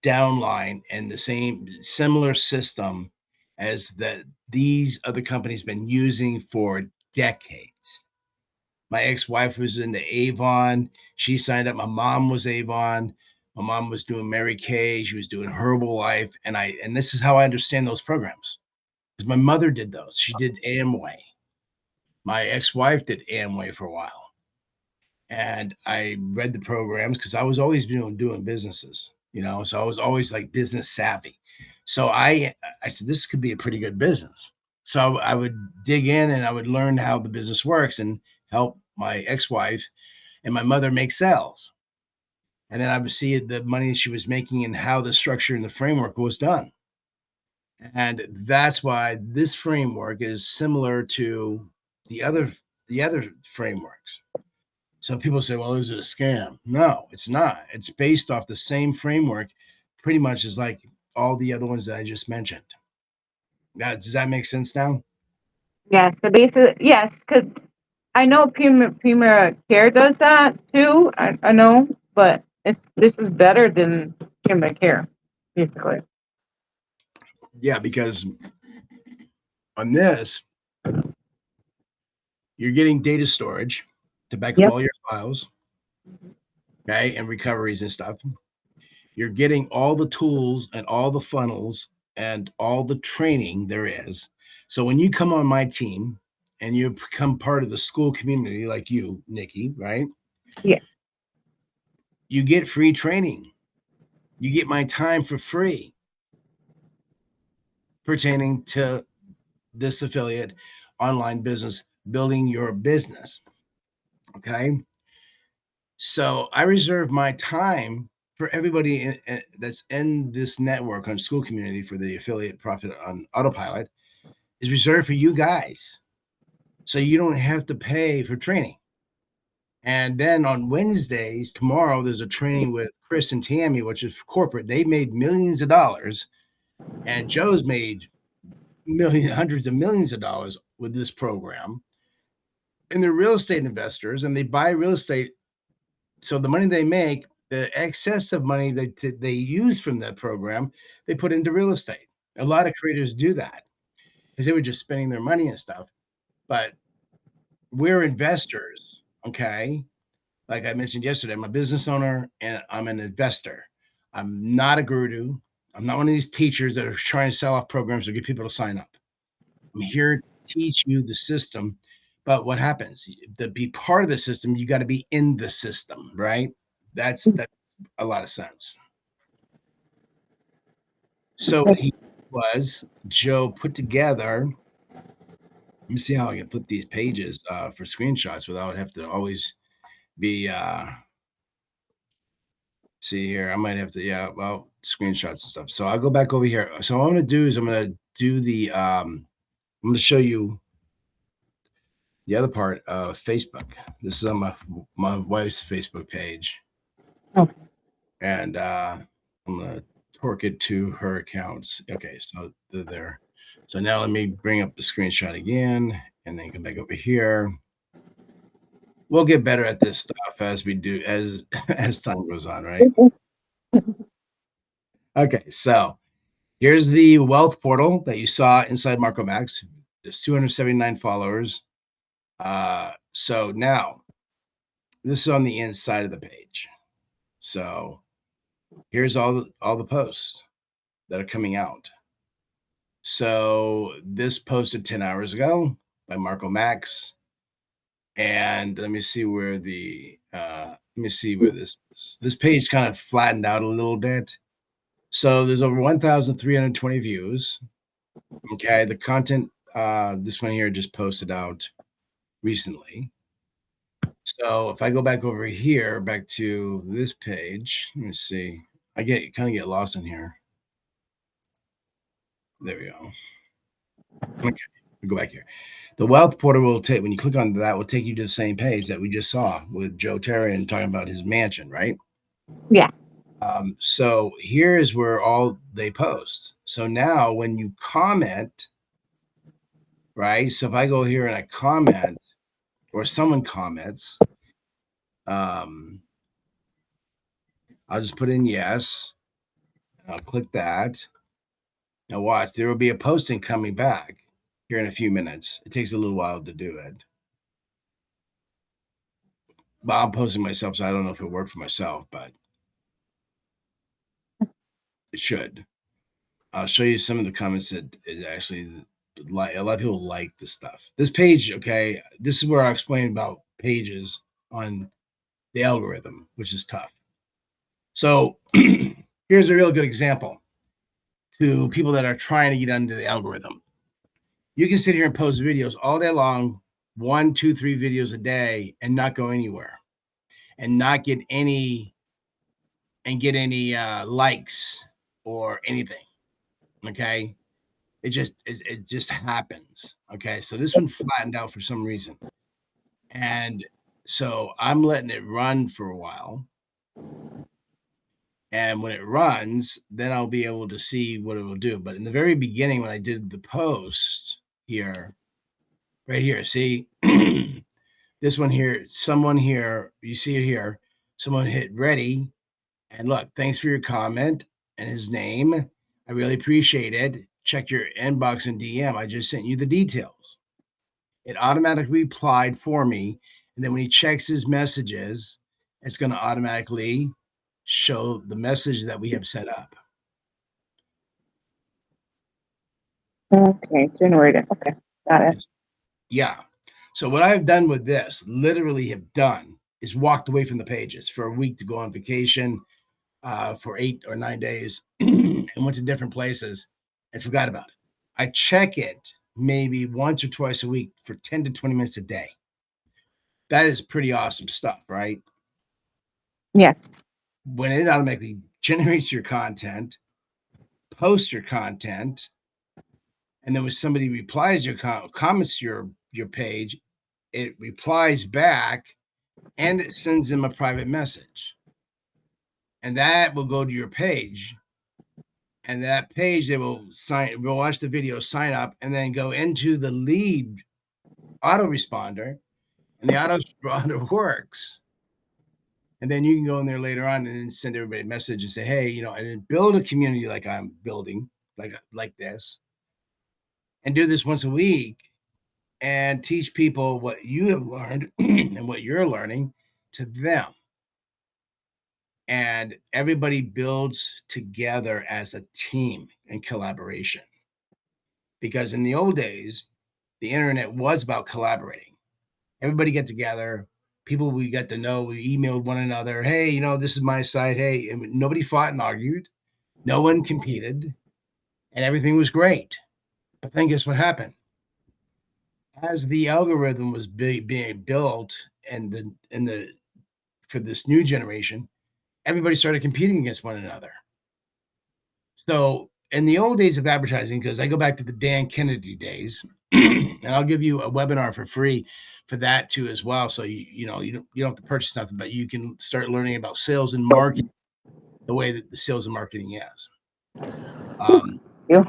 S1: downline and the same similar system as that these other companies been using for decades. My ex-wife was in the Avon. She signed up. My mom was Avon. My mom was doing Mary Kay. She was doing Herbalife. And this is how I understand those programs. Because my mother did those. She did Amway. My ex-wife did Amway for a while. And I read the programs because I was always doing businesses, so I was always like business savvy. So I said, this could be a pretty good business. So I would dig in and I would learn how the business works and help my ex-wife and my mother make sales. And then I would see the money she was making and how the structure and the framework was done. And that's why this framework is similar to the other frameworks. So people say, well, is it a scam? No, it's not. It's based off the same framework, pretty much as like all the other ones that I just mentioned. Now, does that make sense now?
S2: Yes, so basically, yes, because I know Premier Care does that too. I know, but this is better than Premier Care, basically.
S1: Yeah, because on this, you're getting data storage to back up
S2: Yep.
S1: all your files, okay, and recoveries and stuff. You're getting all the tools and all the funnels and all the training there is. So when you come on my team and you become part of the school community, like you, Nikki, right?
S2: Yeah.
S1: You get free training. You get my time for free pertaining to this affiliate online business, building your business. Okay. So I reserve my time for everybody that's in this network on school community for the affiliate profit on autopilot is reserved for you guys. So you don't have to pay for training. And then on Wednesdays, tomorrow, there's a training with Chris and Tammy, which is corporate. They made millions of dollars, and Joe's made hundreds of millions of dollars with this program. And they're real estate investors, and they buy real estate. So the money they make, the excess of money that they use from that program, they put into real estate. A lot of creators do that because they were just spending their money and stuff. But we're investors, okay? Like I mentioned yesterday, I'm a business owner and I'm an investor. I'm not a guru. I'm not one of these teachers that are trying to sell off programs or get people to sign up. I'm here to teach you the system. But what happens? To be part of the system, you got to be in the system, right? That's a lot of sense. So he was Joe put together. Let me see how I can flip these pages for screenshots without having to always be see here. I might have to, yeah, well, screenshots and stuff. So I'll go back over here. So what I'm gonna do is I'm gonna do the I'm gonna show you the other part of Facebook. This is on my wife's Facebook page.
S2: Okay.
S1: And I'm gonna torque it to her accounts. Okay, so they're there. So now let me bring up the screenshot again and then come back over here. We'll get better at this stuff as we do as time goes on, right? Okay, so here's the wealth portal that you saw inside Marco Max. There's 279 followers. So now this is on the inside of the page. So here's all the posts that are coming out. So this posted 10 hours ago by Marco Max. And let me see where this page kind of flattened out a little bit. So there's over 1,320 views. Okay, the content, this one here just posted out recently. So if I go back over here, back to this page, let me see. I kind of get lost in here. There we go. Okay, we go back here. The wealth portal will take, when you click on that, will take you to the same page that we just saw with Joe Terry and talking about his mansion, right?
S2: Yeah.
S1: So here is where all they post. So now when you comment, right? So if I go here and I comment, or someone comments, I'll just put in yes. I'll click that. Now watch, there will be a posting coming back here in a few minutes. It takes a little while to do it. But I'm posting myself, so I don't know if it worked for myself, but it should. I'll show you some of the comments that it actually like. A lot of people like the stuff. This page, okay, this is where I explain about pages on the algorithm, which is tough. So here's a real good example to people that are trying to get under the algorithm. You can sit here and post videos all day long, 1, 2, 3 videos a day, and not go anywhere, and not get any likes or anything. Okay. It just happens. Okay. So this one flattened out for some reason. And so I'm letting it run for a while. And when it runs, then I'll be able to see what it will do. But in the very beginning, when I did the post here, right here, see this one here, someone here, you see it here, someone hit ready. And look, thanks for your comment and his name. I really appreciate it. Check your inbox and DM. I just sent you the details. It automatically replied for me. And then when he checks his messages, it's going to automatically show the message that we have set up.
S2: Okay, generated. Okay, got it.
S1: Yeah. So what I've done with this, literally have done, is walked away from the pages for a week to go on vacation for 8 or 9 days and went to different places and forgot about it. I check it maybe once or twice a week for 10 to 20 minutes a day. That is pretty awesome stuff, right?
S2: Yes.
S1: When it automatically generates your content, posts your content, and then when somebody replies your comments your page, it replies back and it sends them a private message. And that will go to your page. And that page, they will watch the video, sign up, and then go into the lead autoresponder. And the autoresponder works. And then you can go in there later on and then send everybody a message and say, hey, you know, and then build a community like I'm building, like this, and do this once a week and teach people what you have learned and what you're learning to them. And everybody builds together as a team in collaboration. Because in the old days, the internet was about collaborating. Everybody get together. People we got to know, we emailed one another. Hey, you know, this is my site. Hey, and nobody fought and argued. No one competed. And everything was great. But then guess what happened? As the algorithm was being built and for this new generation, everybody started competing against one another. So in the old days of advertising, because I go back to the Dan Kennedy days, and I'll give you a webinar for free for that too as well. So you don't have to purchase nothing, but you can start learning about sales and marketing the way that the sales and marketing is.
S2: Yeah.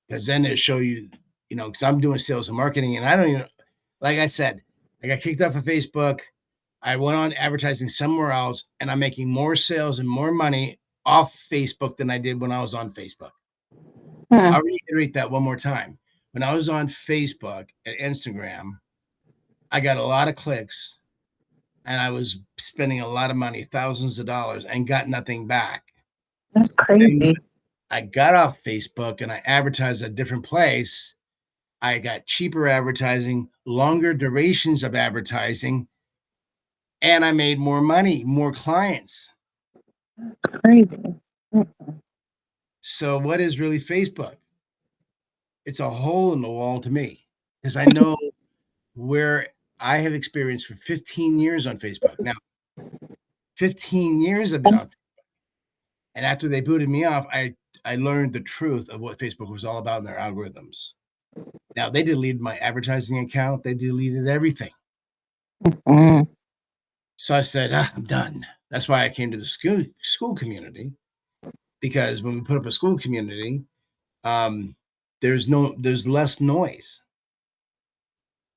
S1: Because then it'll show you, because I'm doing sales and marketing, and I don't even, like I said, I got kicked off of Facebook. I went on advertising somewhere else, and I'm making more sales and more money off Facebook than I did when I was on Facebook. I'll reiterate that one more time. When I was on Facebook and Instagram, I got a lot of clicks and I was spending a lot of money, thousands of dollars, and got nothing back.
S2: That's crazy.
S1: I got off Facebook and I advertised at a different place. I got cheaper advertising, longer durations of advertising, and I made more money, more clients.
S2: Crazy.
S1: So what is really Facebook? It's a hole in the wall to me because I know where I have experienced for 15 years on Facebook. Now, 15 years I've been on Facebook. And after they booted me off, I learned the truth of what Facebook was all about in their algorithms. Now, they deleted my advertising account. They deleted everything. So I said, I'm done. That's why I came to the school community, because when we put up a school community, there's less noise.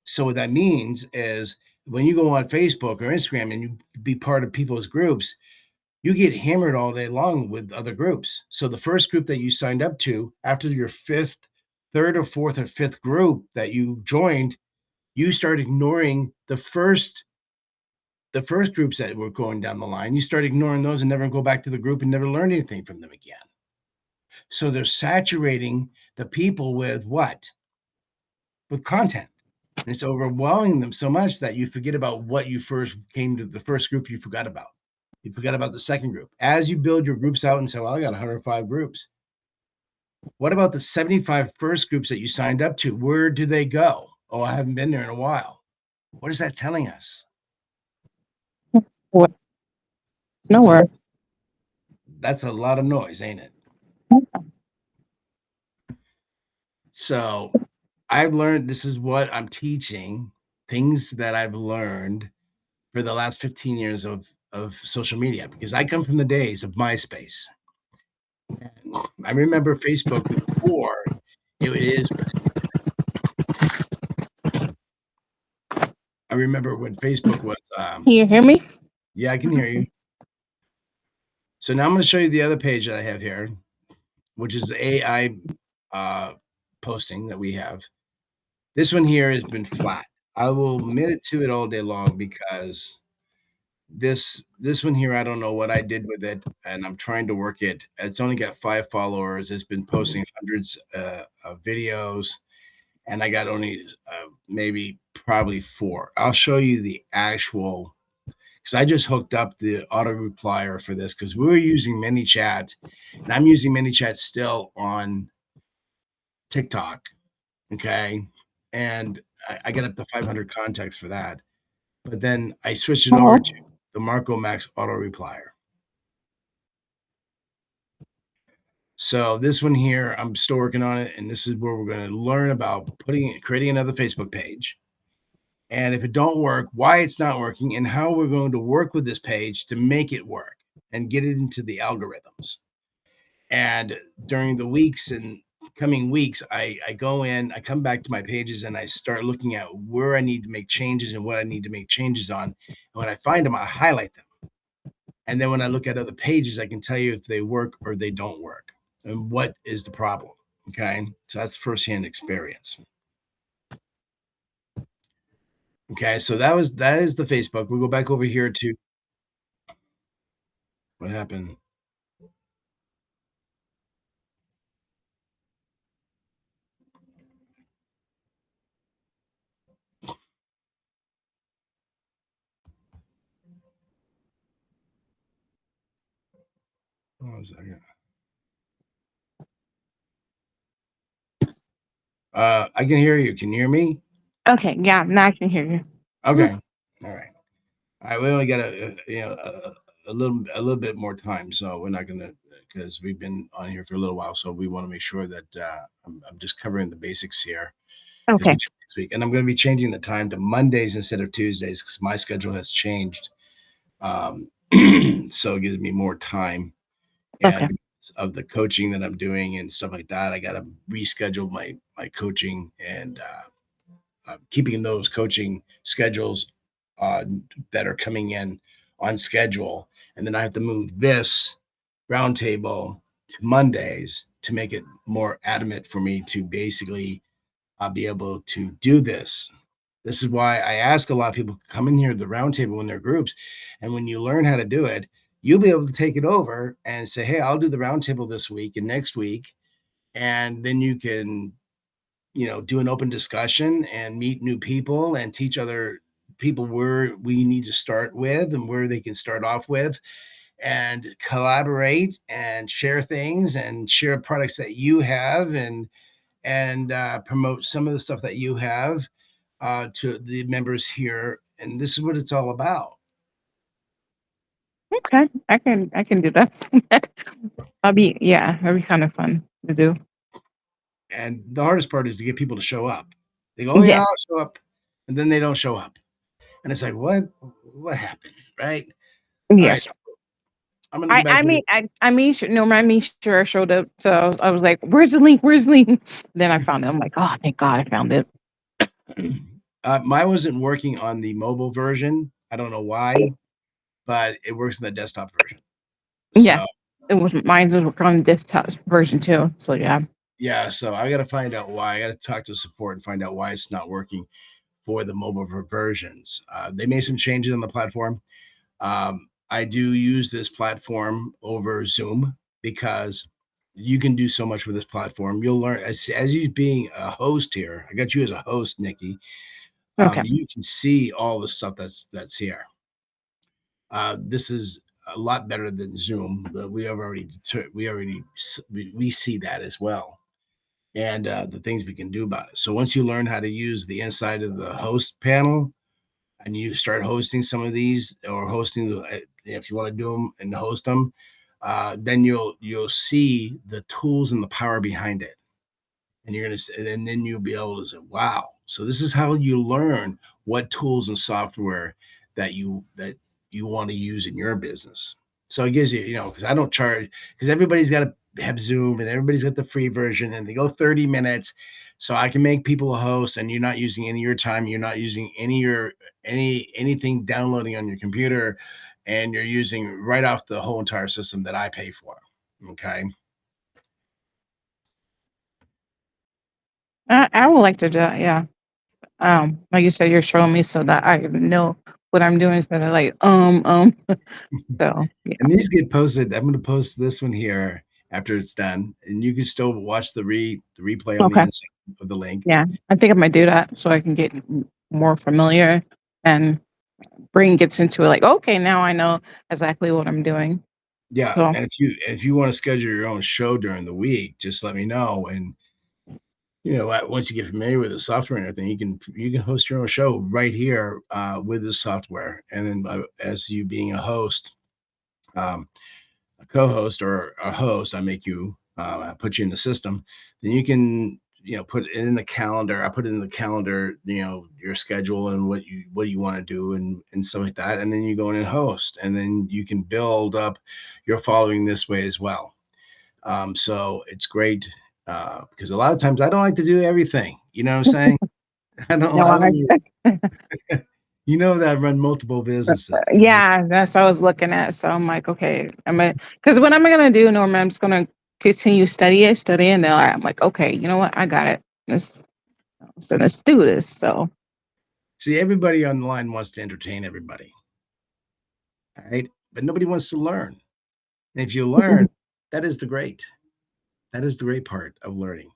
S1: So what that means is when you go on Facebook or Instagram and you be part of people's groups, you get hammered all day long with other groups. So the first group that you signed up to, after your third or fourth or fifth group that you joined, you start ignoring the first groups that were going down the line. You start ignoring those and never go back to the group and never learn anything from them again. So they're saturating the people with what? With content. And it's overwhelming them so much that you forget about what you first came to, the first group you forgot about. You forgot about the second group. As you build your groups out and say, well, I got 105 groups. What about the 75 first groups that you signed up to? Where do they go? Oh, I haven't been there in a while. What is that telling us?
S2: What? Nowhere.
S1: That's a lot of noise, ain't it? So I've learned, this is what I'm teaching, things that I've learned for the last 15 years of social media, because I come from the days of MySpace. I remember Facebook before it is what it is. I remember when Facebook was.
S2: Can you hear me?
S1: Yeah, I can hear you. So now I'm going to show you the other page that I have here, which is the AI posting that we have. This one here has been flat. I will admit it to it all day long, because this one here, I don't know what I did with it, and I'm trying to work it. It's only got 5 followers. It's been posting hundreds of videos, and I got only maybe probably 4. I'll show you the actual, because I just hooked up the auto replier for this, because we were using ManyChat, and I'm using ManyChat still on TikTok. Okay. And I got up to 500 contacts for that. But then I switched it over to the Marco Max auto replier. So this one here, I'm still working on it. And this is where we're going to learn about creating another Facebook page. And if it don't work, why it's not working, and how we're going to work with this page to make it work and get it into the algorithms. And during the weeks and coming weeks, I go in, I come back to my pages, and I start looking at where I need to make changes and what I need to make changes on. And when I find them, I highlight them. And then when I look at other pages, I can tell you if they work or they don't work and what is the problem. Okay. So that's firsthand experience. Okay. So that is the Facebook. We'll go back over here to what happened. Hold on a second. I can hear you. Can you hear me?
S2: Okay, yeah, now I can hear you.
S1: Okay. All right. All right. We only got a little bit more time, so we're not gonna, because we've been on here for a little while, so we want to make sure that I'm just covering the basics here.
S2: Okay.
S1: Next week, and I'm going to be changing the time to Mondays instead of Tuesdays, because my schedule has changed. So it gives me more time, and
S2: Okay.
S1: because of the coaching that I'm doing and stuff like that, I got to reschedule my coaching, and keeping those coaching schedules that are coming in on schedule. And then I have to move this roundtable to Mondays to make it more adamant for me to basically be able to do this. This is why I ask a lot of people to come in here to the roundtable in their groups. And when you learn how to do it, you'll be able to take it over and say, hey, I'll do the roundtable this week and next week. And then you can, do an open discussion and meet new people and teach other people where we need to start with and where they can start off with, and collaborate and share things and share products that you have, and promote some of the stuff that you have to the members here. And this is what it's all about.
S2: Okay, I can do that. That'd be kind of fun to do.
S1: And the hardest part is to get people to show up. They go, oh, yeah,
S2: Yeah.
S1: I'll show up. And then they don't show up. And it's like, what happened? Right. All right.
S2: Yes.
S1: I'm going to go back.
S2: I made sure. No, I made sure I showed up. So I was like, "Where's the link? Where's the link?" Then I found it. I'm like, "Oh, thank God, I found it."
S1: Mine wasn't working on the mobile version. I don't know why, but it works in the desktop version.
S2: Yeah,
S1: So,
S2: it was mine was on the desktop version too. So yeah.
S1: yeah. So I got to find out why. I got to talk to support and find out why it's not working for the mobile versions. They made some changes on the platform. I do use this platform over Zoom because you can do so much with this platform. You'll learn as you being a host here. I got you as a host, Nikki.
S2: Okay.
S1: You can see all the stuff that's here. This is a lot better than Zoom. But we see that as well, and the things we can do about it. So once you learn how to use the inside of the host panel, and you start hosting some of these, or hosting, if you want to do them and host them, then you'll see the tools and the power behind it. and and then you'll be able to say, wow. So this is how you learn what tools and software that you want to use in your business. So it gives you, because I don't charge, because everybody's got to have Zoom and everybody's got the free version and they go 30 minutes. So I can make people a host and you're not using any of your time. You're not using anything downloading on your computer, and you're using right off the whole entire system that I pay for. Okay.
S2: I would like to do that. Yeah. Like you said, you're showing me so that I know what I'm doing instead of like, so yeah.
S1: And these get posted. I'm going to post this one here after it's done, and you can still watch the replay on the
S2: Okay.
S1: inside of the link.
S2: Yeah. I think I might do that so I can get more familiar and brain gets into it like, okay, now I know exactly what I'm doing.
S1: Yeah,
S2: So
S1: and if you want to schedule your own show during the week, just let me know. And once you get familiar with the software and everything, you can host your own show right here with the software. And then as you being a host, a co-host or a host, I make you I put you in the system. Then you can put it in the calendar. I put it in the calendar, your schedule and what you want to do and stuff like that. And then you go in and host, and then you can build up your following this way as well. So it's great because a lot of times I don't like to do everything. You know what I'm saying? I don't.
S2: no,
S1: I don't. That I run multiple businesses.
S2: yeah, that's what I was looking at. So I'm like, okay, because what am I gonna do, Norman? I'm just gonna continue studying, and then I'm like, okay, you know what? I got it. Let's do this. So
S1: See, everybody on the line wants to entertain everybody, all right? But nobody wants to learn. And if you learn, that is the great part of learning,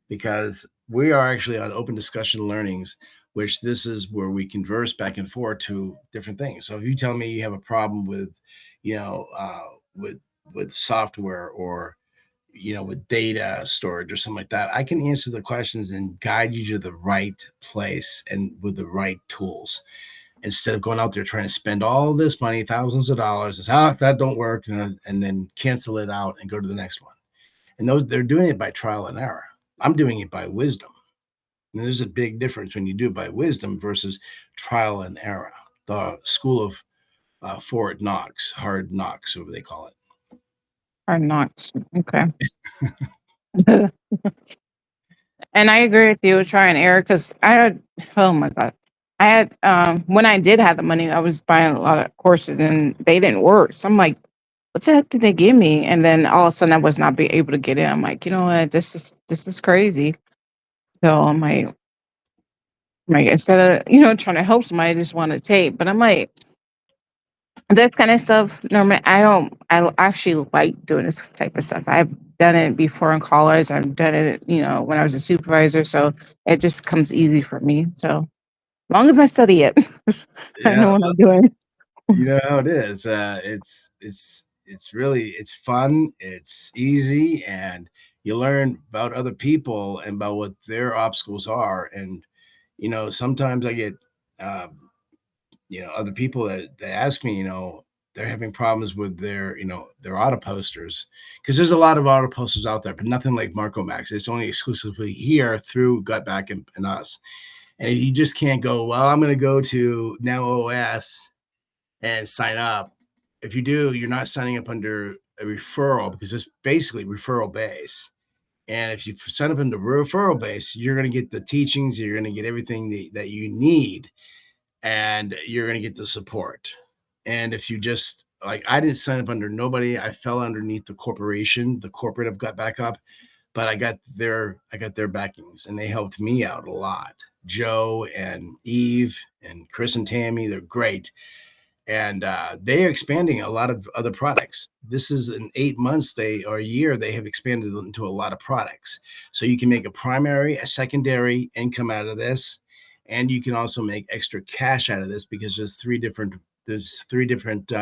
S1: because we are actually on open discussion learnings, which this is where we converse back and forth to different things. So if you tell me you have a problem with, with software or with data storage or something like that, I can answer the questions and guide you to the right place and with the right tools, instead of going out there trying to spend all this money, thousands of dollars, and that don't work, and then cancel it out and go to the next one. And they're doing it by trial and error. I'm doing it by wisdom. And there's a big difference when you do it by wisdom versus trial and error. The school of Fort Knox, hard knocks, whatever they call it.
S2: or not. Okay. And I agree with you with try and error because I had, oh my God. I had, when I did have the money, I was buying a lot of courses and they didn't work. So I'm like, what the heck did they give me? And then all of a sudden I was not be able to get in. I'm like, you know what? This is crazy. So I'm like, instead of, trying to help somebody, I just want to take. But I'm like, that kind of stuff, Norman, I actually like doing this type of stuff. I've done it before in college. I've done it, when I was a supervisor. So it just comes easy for me. So as long as I study it, I know
S1: Yeah,
S2: what I'm doing.
S1: you know how it is. It's really it's fun. It's easy, and you learn about other people and about what their obstacles are. And sometimes I get other people that they ask me, they're having problems with their auto posters, because there's a lot of auto posters out there, but nothing like Marco Max. It's only exclusively here through Gutback and us. And you just can't go, well, I'm going to go to Now OS and sign up. If you do, you're not signing up under a referral, because it's basically referral base. And if you sign up into referral base, you're going to get the teachings, you're going to get everything that you need, and you're going to get the support. And if you just like, I didn't sign up under nobody. I fell underneath the corporation, the corporate of Gut Backup, but I got their backings, and they helped me out a lot. Joe and Eve and Chris and Tammy, they're great. And they are expanding a lot of other products. This is in 8 months, or a year, they have expanded into a lot of products. So you can make a primary, a secondary income out of this, and you can also make extra cash out of this, because there's three different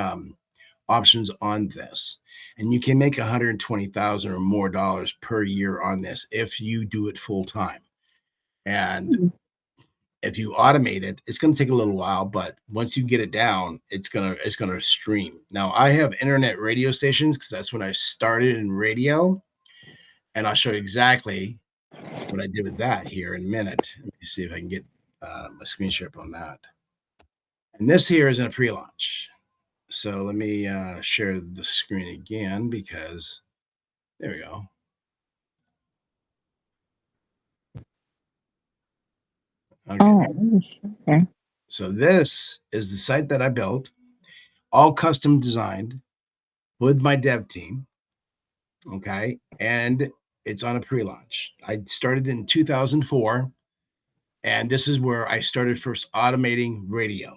S1: options on this, and you can make $120,000 or more dollars per year on this if you do it full time. And if you automate it, it's going to take a little while, but once you get it down, it's going to stream. Now, I have internet radio stations because that's when I started in radio, and I'll show you exactly what I did with that here in a minute. Let me see if I can get my screen share up on that. And this here is in a pre-launch. So let me share the screen again because there we go. Okay.
S2: Oh, okay.
S1: So this is the site that I built, all custom designed with my dev team. Okay. And it's on a pre-launch. I started in 2004. And this is where I started first automating radio.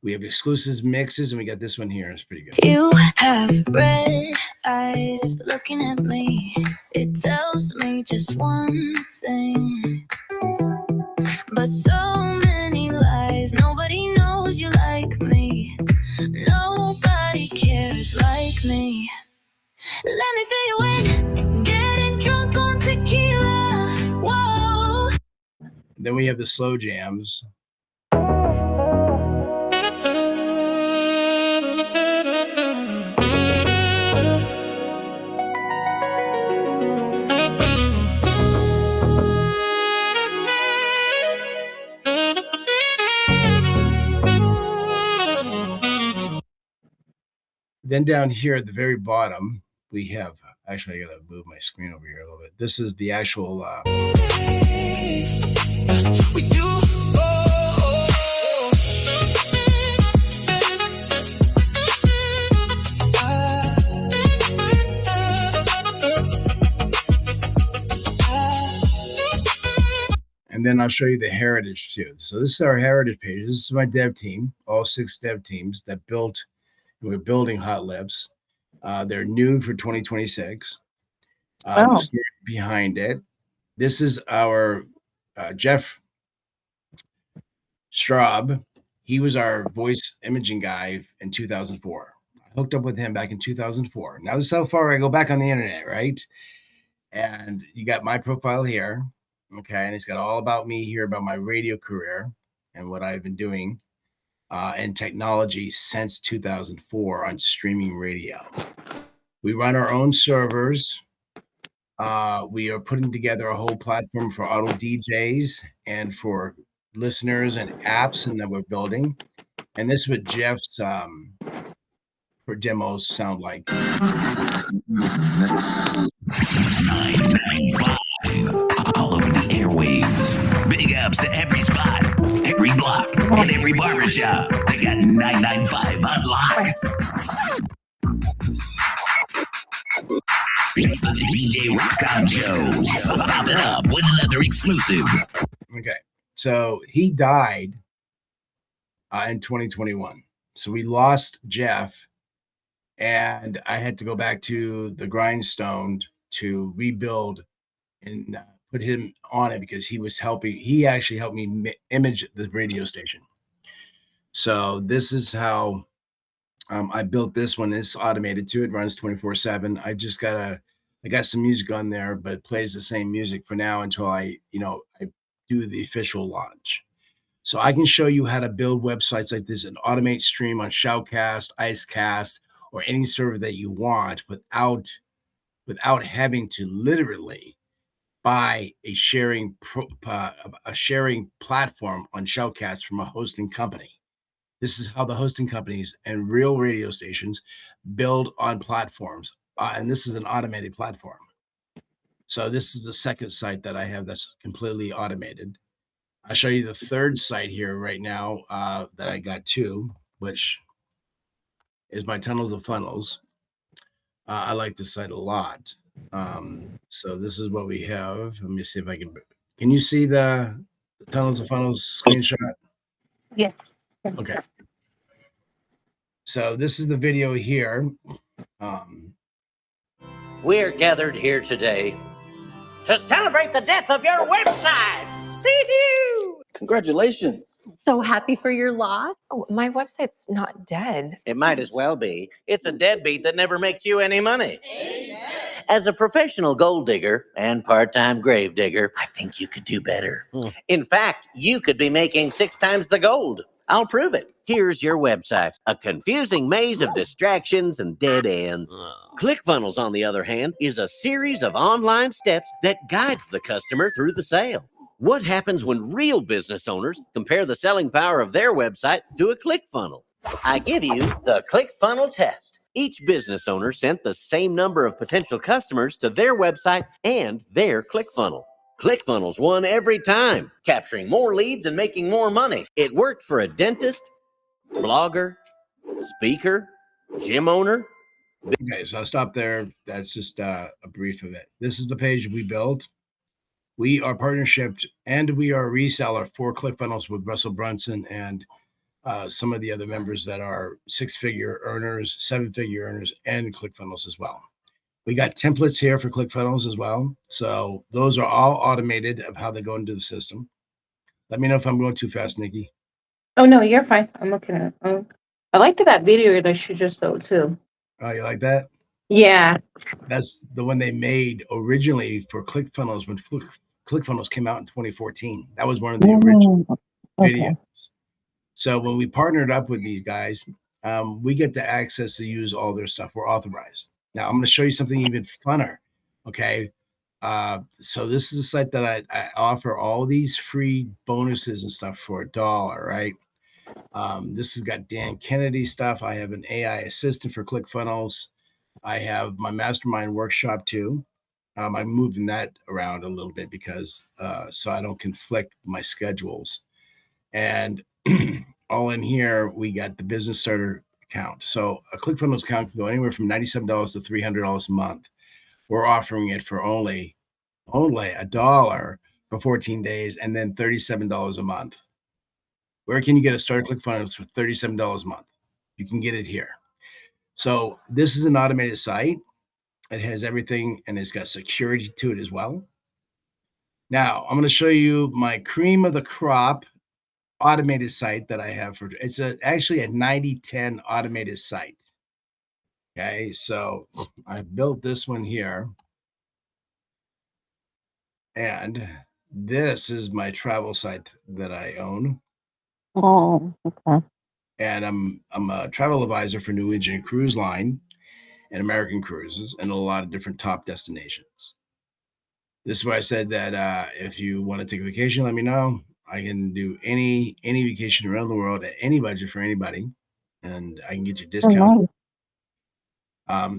S1: We have exclusive mixes, and we got this one here. It's pretty good.
S6: You have red eyes looking at me. It tells me just one thing, but so many lies. Nobody knows you like me. Nobody cares like me. Let me fill you in. Getting drunk on tequila. Whoa.
S1: Then we have the slow jams. Then down here at the very bottom, we have, actually, I gotta move my screen over here a little bit. This is the actual
S6: We do.
S1: and then I'll show you the heritage too. So this is our heritage page. This is my dev team, all 6 dev teams that built, and we're building Hot Lips. They're new for 2026.
S2: Wow.
S1: The story behind it. This is our Jeff Straub. He was our voice imaging guy in 2004. I hooked up with him back in 2004. Now this is how far I go back on the internet, right? And you got my profile here. Okay. And it's got all about me here, about my radio career and what I've been doing in technology since 2004 on streaming radio. We run our own servers. We are putting together a whole platform for auto DJs and for listeners and apps, and that we're building. And this is what Jeff's for demos sound like.
S7: 995 all over the airwaves. Big ups to every spot, every block, and every barbershop. They got 995 on lock. It's the DJ Rock On Show. Pop it up with another exclusive.
S1: Okay. So he died in 2021. So we lost Jeff, and I had to go back to the grindstone to rebuild and put him on it because he was helping. He actually helped me image the radio station. So this is how I built this one. It's automated too. It runs 24/7. I got some music on there, but it plays the same music for now until I do the official launch. So I can show you how to build websites like this and automate stream on Shoutcast, Icecast, or any server that you want without having to literally buy a sharing platform on Shoutcast from a hosting company. This is how the hosting companies and real radio stations build on platforms. And this is an automated platform. So this is the second site that I have that's completely automated. I'll show you the third site here right now that I got too, which is my Tunnels of Funnels. I like this site a lot. So this is what we have. Let me see if I can you see the Tunnels of Funnels screenshot?
S2: Yes.
S1: Okay. So this is the video here.
S8: We're gathered here today to celebrate the death of your website. Woo-hoo!
S9: Congratulations.
S10: So happy for your loss. Oh, my website's not dead.
S8: It might as well be. It's a deadbeat that never makes you any money. Amen. As a professional gold digger and part-time grave digger, I think you could do better. In fact, you could be making 6 times the gold. I'll prove it. Here's your website, a confusing maze of distractions and dead ends. ClickFunnels, on the other hand, is a series of online steps that guides the customer through the sale. What happens when real business owners compare the selling power of their website to a ClickFunnel? I give you the ClickFunnel test. Each business owner sent the same number of potential customers to their website and their ClickFunnel. ClickFunnels won every time, capturing more leads and making more money. It worked for a dentist, blogger, speaker, gym owner.
S1: Okay, so I'll stop there. That's just a brief of it. This is the page we built. We are partnershiped and we are a reseller for ClickFunnels with Russell Brunson and some of the other members that are 6-figure earners, 7-figure earners, and ClickFunnels as well. We got templates here for ClickFunnels as well. So those are all automated of how they go into the system. Let me know if I'm going too fast, Nikki.
S2: Oh no, you're fine. I'm looking at it. I liked that video that you just showed too.
S1: Oh, you like that?
S2: Yeah.
S1: That's the one they made originally for ClickFunnels when ClickFunnels came out in 2014. That was one of the original videos. So when we partnered up with these guys, we get the access to use all their stuff. We're authorized. Now I'm going to show you something even funner. Okay. So this is a site that I offer all these free bonuses and stuff for $1, right? This has got Dan Kennedy stuff. I have an AI assistant for ClickFunnels. I have my mastermind workshop too. I'm moving that around a little bit because so I don't conflict my schedules. And all in here, we got the business starter account. So a ClickFunnels account can go anywhere from $97 to $300 a month. We're offering it for only $1 for 14 days and then $37 a month. Where can you get a starter ClickFunnels for $37 a month? You can get it here. So this is an automated site. It has everything and it's got security to it as well. Now I'm going to show you my cream of the crop automated site that I have for it's actually a 90-10 automated site. Okay, so I built this one here. And this is my travel site that I own.
S2: Oh, okay.
S1: And I'm a travel advisor for Norwegian Cruise Line and American Cruises and a lot of different top destinations. This is why I said that if you want to take a vacation, let me know. I can do any vacation around the world at any budget for anybody, and I can get you discounts.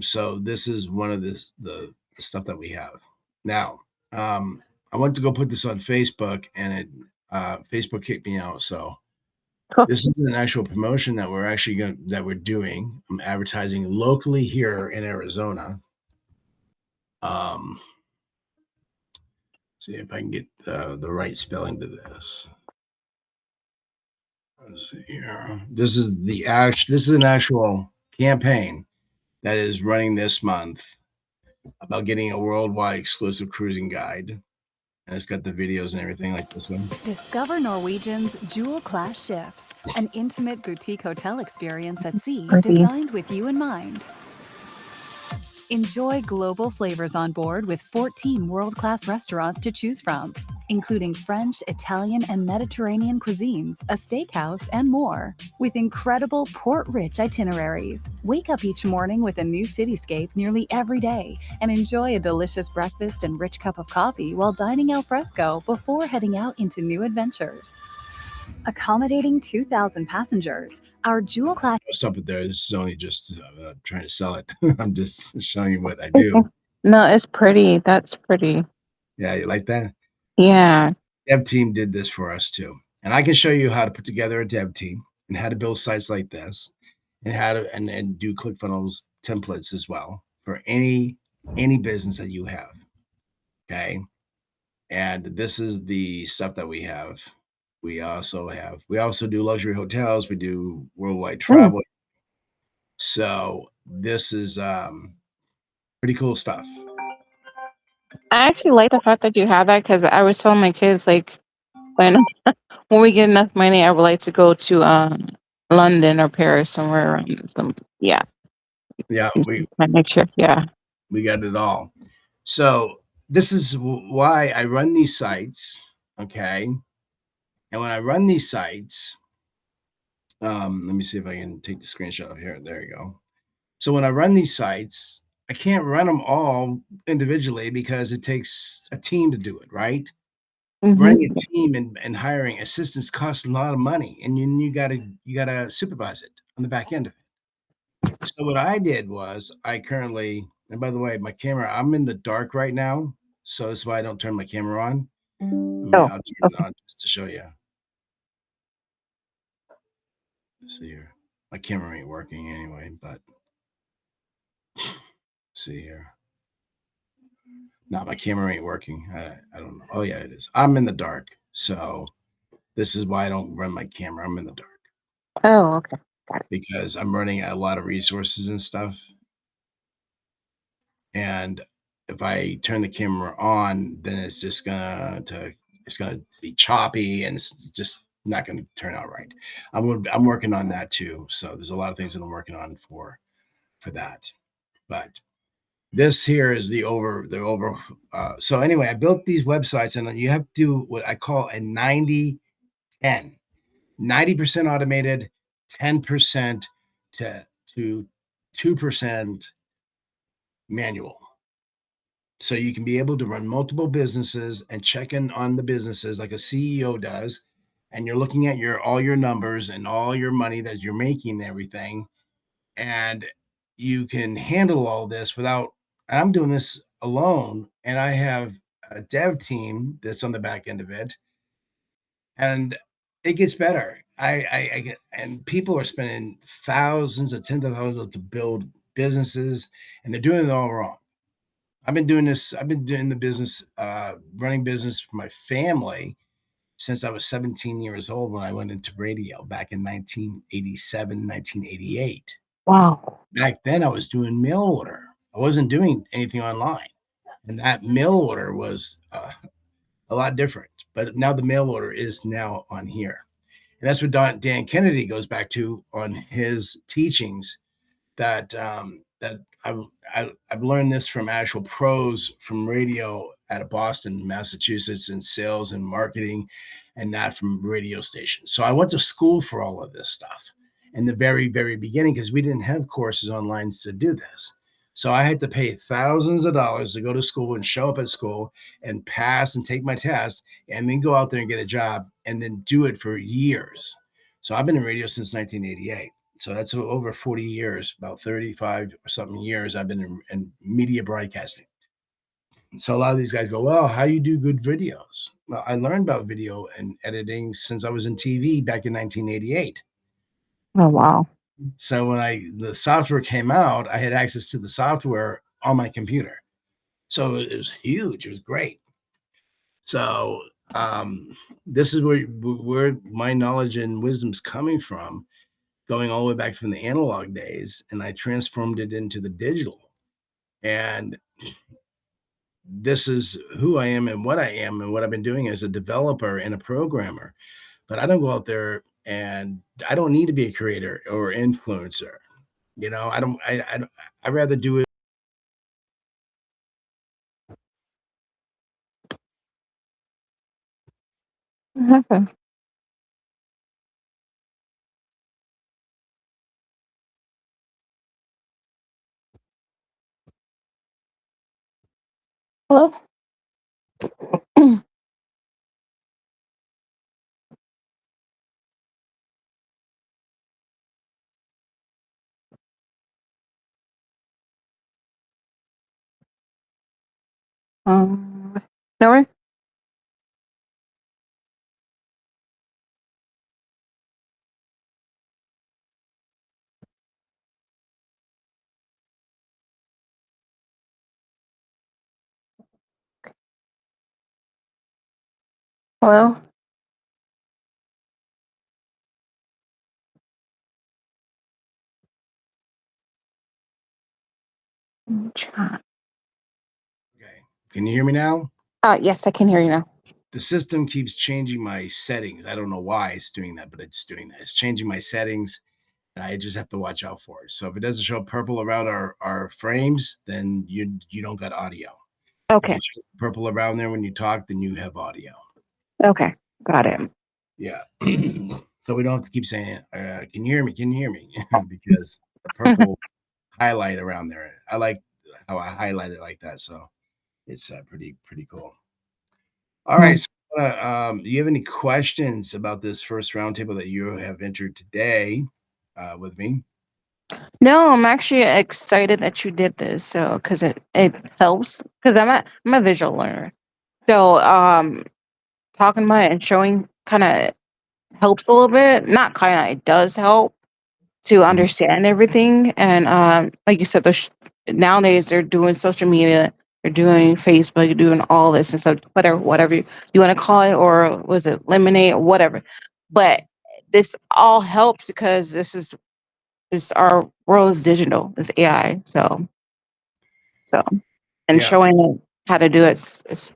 S1: So this is one of the stuff that we have. Now, I went to go put this on Facebook, and Facebook kicked me out. So this is an actual promotion that we're doing. I'm advertising locally here in Arizona. See if I can get the right spelling to this. Let's see here. This is an actual campaign that is running this month about getting a worldwide exclusive cruising guide. And it's got the videos and everything like this one.
S9: Discover Norwegian's Jewel Class Ships, an intimate boutique hotel experience at sea designed with you in mind. Enjoy global flavors on board with 14 world-class restaurants to choose from, including French, Italian, and Mediterranean cuisines, a steakhouse, and more. With incredible port-rich itineraries, wake up each morning with a new cityscape nearly every day and enjoy a delicious breakfast and rich cup of coffee while dining al fresco before heading out into new adventures. Accommodating 2,000 passengers, our Jewel Class...
S1: I'll stop it there. This is only just trying to sell it. I'm just showing you what I do.
S2: No, it's pretty. That's pretty.
S1: Yeah, you like that?
S2: Yeah.
S1: Dev team did this for us too. And I can show you how to put together a dev team and how to build sites like this and how to and do ClickFunnels templates as well for any business that you have. Okay. And this is the stuff that we have. We also do luxury hotels. We do worldwide travel. So this is pretty cool stuff.
S2: I actually like the fact that you have that because I was telling my kids like when we get enough money, I would like to go to London or Paris somewhere around some. Yeah.
S1: Yeah,
S2: next year. Yeah.
S1: We got it all. So this is why I run these sites. Okay. And when I run these sites, Let me see if I can take the screenshot of here. There you go. So when I run these sites, I can't run them all individually because it takes a team to do it, right? Running a team and hiring assistants costs a lot of money, and you gotta supervise it on the back end of it. So what I did was I currently, and by the way, my camera, I'm in the dark right now, so that's why I don't turn my camera on.
S2: Oh,
S1: I'll turn it on just to show you. Let's see here. My camera ain't working anyway, but see here. No, my camera ain't working. I don't know. Oh yeah, it is. I'm in the dark, so this is why I don't run my camera. I'm in the dark
S2: oh, okay.
S1: because I'm running a lot of resources and stuff. And if I turn the camera on, then it's just gonna be choppy and it's just not gonna turn out right. I'm working on that too. So there's a lot of things that I'm working on for that. But this here is the over. So anyway, I built these websites, and you have to do what I call a 90-10. 90% automated, 10% to 2% manual. So you can be able to run multiple businesses and check in on the businesses like a CEO does. And you're looking at all your numbers and all your money that you're making and everything. And you can handle all this without, I'm doing this alone, and I have a dev team that's on the back end of it. And it gets better. I get, and people are spending thousands of tens of thousands to build businesses, and they're doing it all wrong. I've been doing the business, running business for my family since I was 17 years old when I went into radio back in 1987, 1988.
S2: Wow.
S1: Back then I was doing mail order. I wasn't doing anything online. And that mail order was a lot different. But now the mail order is now on here. And that's what Dan Kennedy goes back to on his teachings that I've learned this from actual pros from radio out of Boston, Massachusetts, in sales and marketing, and not from radio stations. So I went to school for all of this stuff in the very, very beginning because we didn't have courses online to do this. So I had to pay thousands of dollars to go to school and show up at school and pass and take my test and then go out there and get a job and then do it for years. So I've been in radio since 1988. So that's over 40 years, about 35 or something years I've been in media broadcasting. So a lot of these guys go, well, how do you do good videos? Well, I learned about video and editing since I was in TV back in 1988.
S2: Oh, wow.
S1: So when the software came out, I had access to the software on my computer. So it was huge. It was great. So this is where my knowledge and wisdom's coming from, going all the way back from the analog days, and I transformed it into the digital. And this is who I am and what I've been doing as a developer and a programmer. But I don't go out there and I don't need to be a creator or influencer. You know, I'd rather do it.
S2: Okay. Hello? No worries. Hello? Chat.
S1: Okay. Can you hear me now?
S2: Yes, I can hear you now.
S1: The system keeps changing my settings. I don't know why it's doing that, but it's doing that. It's changing my settings, and I just have to watch out for it. So if it doesn't show purple around our frames, then you don't got audio.
S2: Okay.
S1: If it's purple around there when you talk, then you have audio.
S2: Okay. Got it.
S1: Yeah. So we don't have to keep saying, can you hear me? Can you hear me? Because the purple highlight around there, I like how I highlight it like that. So it's pretty cool. All right. So, do you have any questions about this first roundtable that you have entered today with me?
S2: No, I'm actually excited that you did this. So, because it helps. Because I'm a visual learner. So, talking about it and showing kind of helps a little bit. Not kind of, it does help to understand everything. And like you said, nowadays they're doing social media, they're doing Facebook, you're doing all this and stuff, whatever you want to call it, or was it lemonade or whatever. But this all helps because this our world is digital, it's AI. So and
S1: Yeah.
S2: showing it how to do it,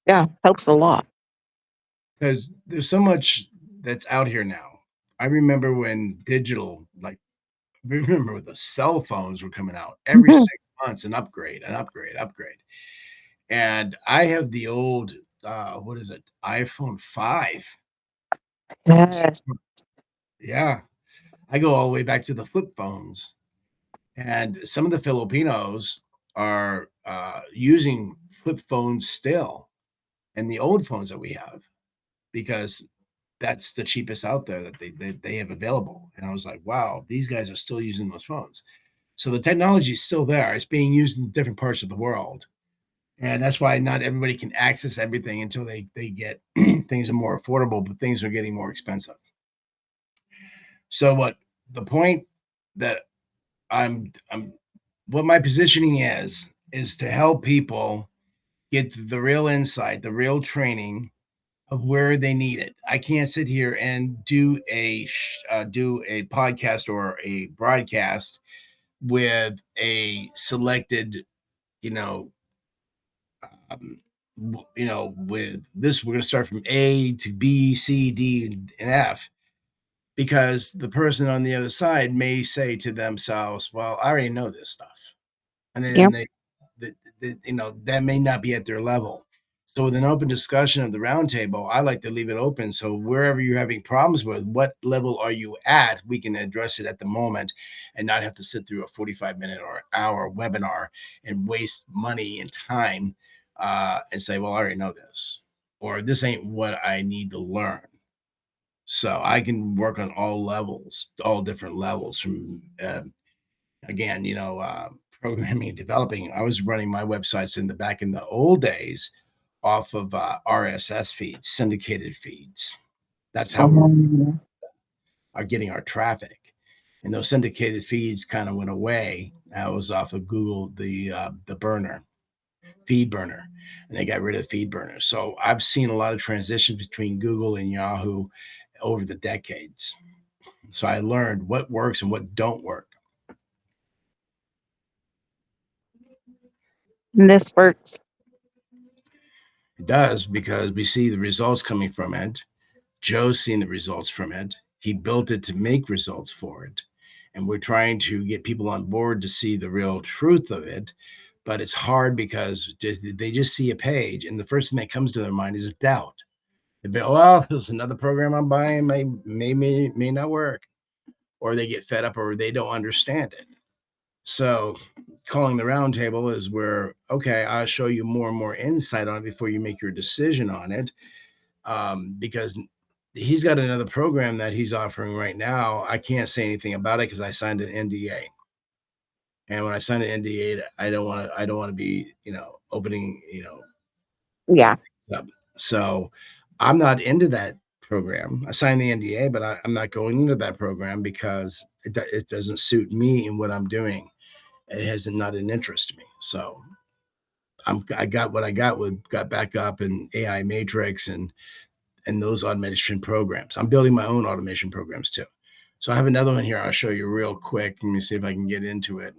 S2: yeah, helps a lot.
S1: Because there's so much that's out here now. I remember when digital, like, remember when the cell phones were coming out every 6 months, an upgrade, an upgrade, upgrade. And I have the old, what is it, iPhone 5.
S2: Yes.
S1: Yeah. I go all the way back to the flip phones. And some of the Filipinos are using flip phones still and the old phones that we have because that's the cheapest out there that they have available. And I was like, wow, these guys are still using those phones. So the technology is still there. It's being used in different parts of the world. And that's why not everybody can access everything until they get things are more affordable, but things are getting more expensive. So what the point that I'm what my positioning is to help people get the real insight, the real training of where they need it. I can't sit here and do a podcast or a broadcast with a selected, you know, um, with this we're going to start from A to B, C, D, and F because the person on the other side may say to themselves, "Well, I already know this stuff." And then
S2: Yep.
S1: that may not be at their level. So with an open discussion of the roundtable, I like to leave it open. So wherever you're having problems with, what level are you at? We can address it at the moment and not have to sit through a 45-minute or hour webinar and waste money and time and say, well, I already know this, or this ain't what I need to learn. So I can work on all levels, all different levels from again, programming and developing. I was running my websites back in the old days off of RSS feeds, syndicated feeds. That's how we are getting our traffic. And those syndicated feeds kind of went away. I was off of Google, the burner, feed burner, and they got rid of feed burner. So I've seen a lot of transitions between Google and Yahoo over the decades. So I learned what works and what don't work.
S2: And this works.
S1: It does because we see the results coming from it. Joe's seen the results from it. He built it to make results for it. And we're trying to get people on board to see the real truth of it. But it's hard because they just see a page, and the first thing that comes to their mind is doubt. They be, well, there's another program I'm buying, may not work. Or they get fed up or they don't understand it. So calling the roundtable is where, okay, I'll show you more and more insight on it before you make your decision on it. Because he's got another program that he's offering right now. I can't say anything about it because I signed an NDA. And when I signed an NDA, I don't want to be, opening,
S2: Yeah.
S1: up. So I'm not into that program. I signed the NDA, but I'm not going into that program because it doesn't suit me and what I'm doing. It has not an interest to me. So I got what I got back up in AI Matrix and those automation programs. I'm building my own automation programs too. So I have another one here. I'll show you real quick. Let me see if I can get into it.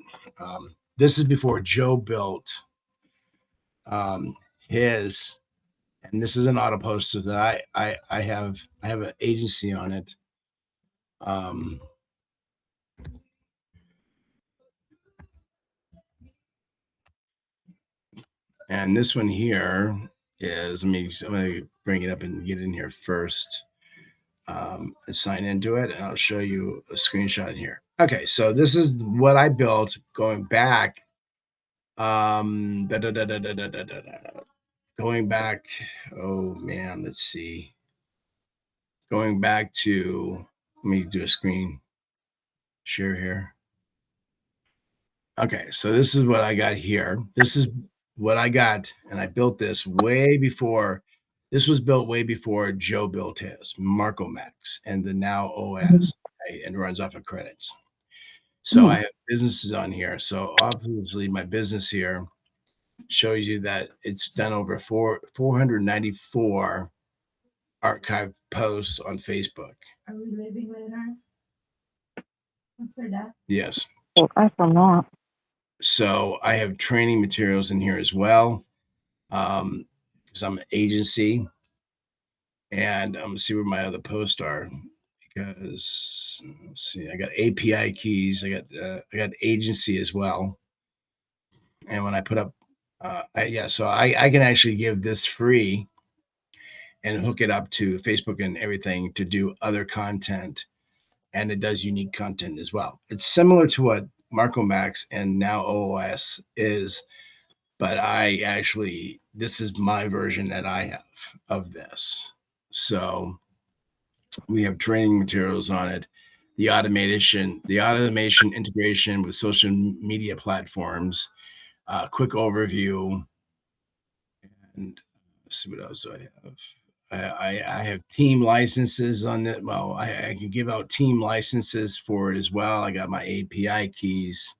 S1: This is before Joe built his, and this is an auto poster that I have an agency on it. And this one here is, I'm going to bring it up and get in here first. and sign into it, and I'll show you a screenshot in here. Okay, so this is what I built going back. Going back. Oh man, let's see. Going back to. Let me do a screen share here. Okay, so this is what I got here. This is what I got, and I built this way before. This was built way before Joe built his Marco Max and the Now OS, okay, and runs off of credits. So I have businesses on here. So obviously, my business here shows you that it's done over 494 archive posts on Facebook.
S11: Are we leaving later? What's for that?
S1: Yes.
S2: I forgot.
S1: So I have training materials in here as well. Because I'm an agency, and I'm gonna see where my other posts are. Because let's see, I got API keys. I got agency as well. And when I put up, so I can actually give this free and hook it up to Facebook and everything to do other content, and it does unique content as well. It's similar to what Marco Max and Now OS is, but this is my version that I have of this. So we have training materials on it, the automation integration with social media platforms, quick overview, and let's see what else do I have. I have team licenses on it. Well, I can give out team licenses for it as well. I got my API keys.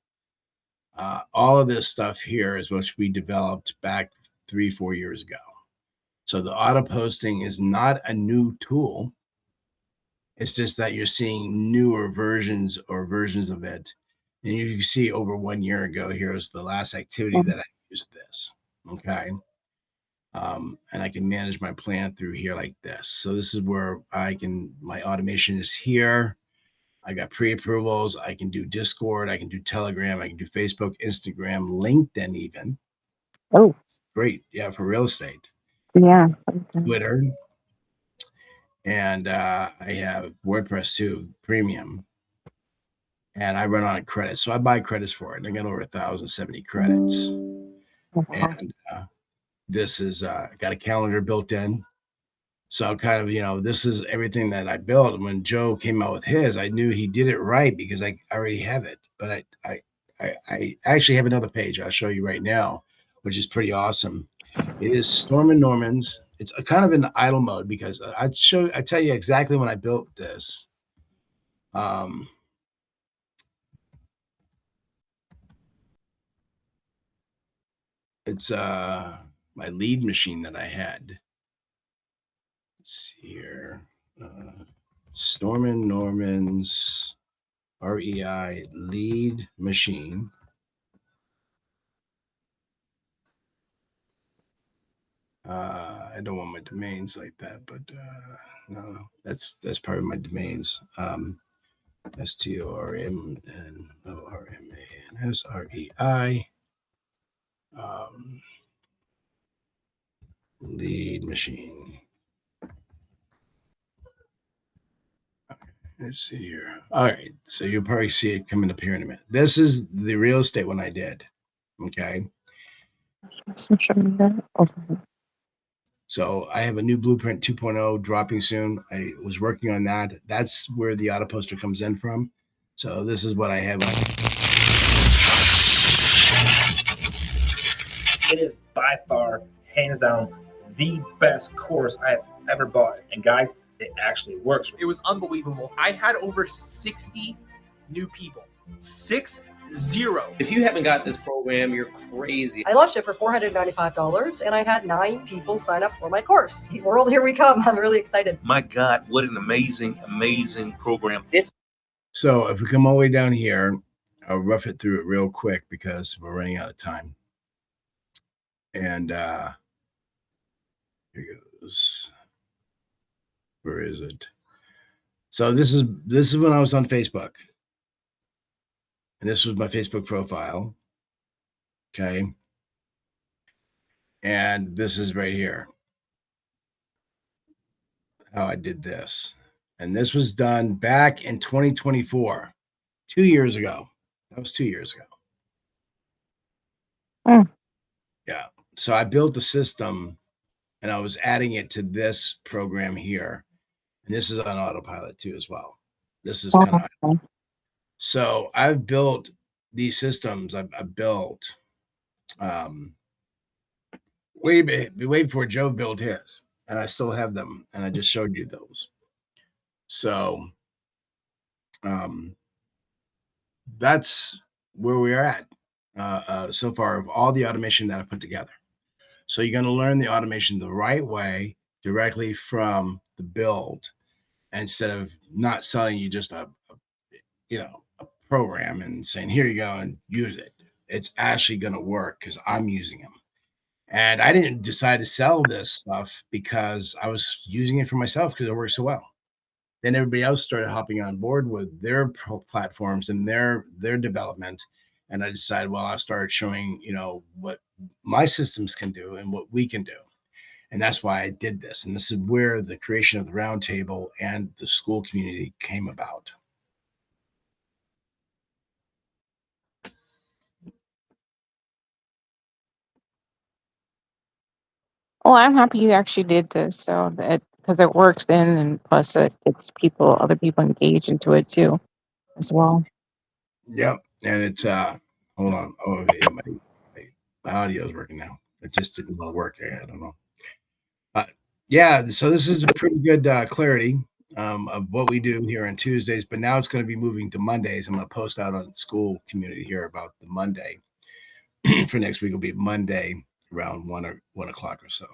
S1: All of this stuff here is what we developed back 3-4 years ago. So the auto posting is not a new tool. It's just that you're seeing newer versions of it. And you can see over 1 year ago, here's the last activity that I used this. Okay. And I can manage my plan through here like this. So this is where my automation is here. I got pre-approvals. I can do Discord. I can do Telegram. I can do Facebook, Instagram, LinkedIn even.
S2: Oh,
S1: Great. Yeah, for real estate.
S2: yeah.
S1: Twitter. And I have WordPress too, premium. And I run on credits. So I buy credits for it. And I got over 1,070 credits. And this is got a calendar built in. So kind of, this is everything that I built. And when Joe came out with his, I knew he did it right because I already have it. But I actually have another page I'll show you right now, which is pretty awesome. It is Storm and Norman's. It's kind of in idle mode because I tell you exactly when I built this. It's my lead machine that I had. Let's see here. Storm and Norman's REI lead machine. I don't want my domains like that, but no, that's part of my domains. STORMNORMANSREI lead machine. Let's see here. All right, so you'll probably see it coming up here in a minute. This is the real estate one I did. Okay. So I have a new Blueprint 2.0 dropping soon. I was working on that. That's where the auto poster comes in from. So this is what I have.
S12: It is by far, hands down, the best course I've ever bought. And guys, it actually works.
S13: It was unbelievable. I had over 60 new people. 60.
S14: If you haven't got this program, you're crazy.
S15: I launched it for $495 and I had 9 people sign up for my course. World, here we come. I'm really excited.
S14: My God, what an amazing, amazing program.
S1: So if we come all the way down here, I'll rough it through it real quick because we're running out of time. And here goes. Where is it? So this is when I was on Facebook. And this was my Facebook profile. Okay. And this is right here. How I did this. And this was done back in 2024, 2 years ago. That was 2 years ago. Yeah. So I built the system and I was adding it to this program here. And this is on autopilot too, as well. This is kind of, so I've built these systems. I've built, way before Joe built his, and I still have them. And I just showed you those. So, that's where we are at so far of all the automation that I put together. So you're going to learn the automation the right way directly from the build instead of not selling you just a program and saying, here you go and use it. It's actually going to work because I'm using them. And I didn't decide to sell this stuff because I was using it for myself because it works so well. Then everybody else started hopping on board with their platforms and their development. And I decided, well, I'll start showing, what my systems can do and what we can do. And that's why I did this. And this is where the creation of the Roundtable and the school community came about.
S2: Well, I'm happy you actually did this, so that because it works then, and plus it gets other people engaged into it too, as well.
S1: Yep. And it's hold on. Oh yeah, my audio is working now. It just didn't want to work. I don't know. Yeah, so this is a pretty good clarity of what we do here on Tuesdays, but now it's going to be moving to Mondays. I'm going to post out on the school community here about the Monday for next week. Will be Monday around 1 o'clock or so,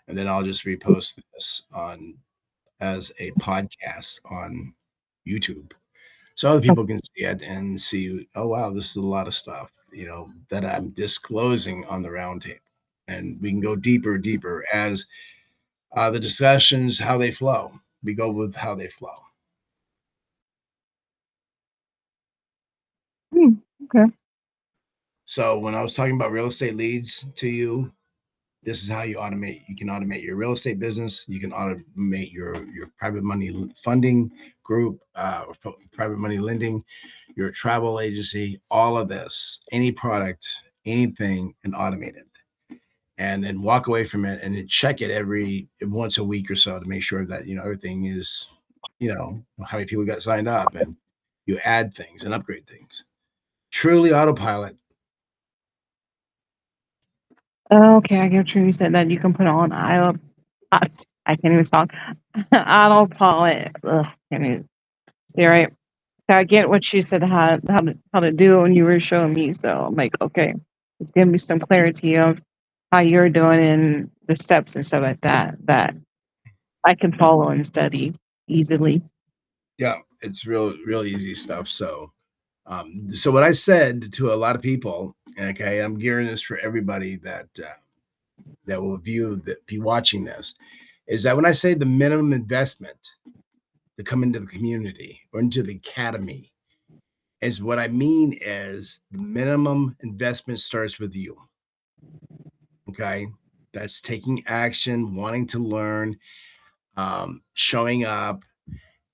S1: and then I'll just repost this on as a podcast on YouTube, so other people can see it and see. Oh wow, this is a lot of stuff, that I'm disclosing on the roundtable, and we can go deeper as the discussions, how they flow. We go with how they flow.
S2: Okay.
S1: So when I was talking about real estate leads to you, this is how you automate. You can automate your real estate business. You can automate your private money funding group, private money lending, your travel agency, all of this, any product, anything, and automate it. And then walk away from it and then check it every once a week or so to make sure that everything is, how many people got signed up, and you add things and upgrade things. Truly autopilot.
S2: Okay, I get you. You said that you can put on I can't even talk. Autopilot. Ugh, can't even say right. So I get what you said how to do when you were showing me. So I'm like, okay, it's giving me some clarity of how you're doing and the steps and stuff like that I can follow and study easily.
S1: Yeah, it's real easy stuff. So so what I said to a lot of people, okay, I'm gearing this for everybody that will be watching this, is that when I say the minimum investment to come into the community or into the academy, is what I mean is the minimum investment starts with you. Okay, that's taking action, wanting to learn, showing up,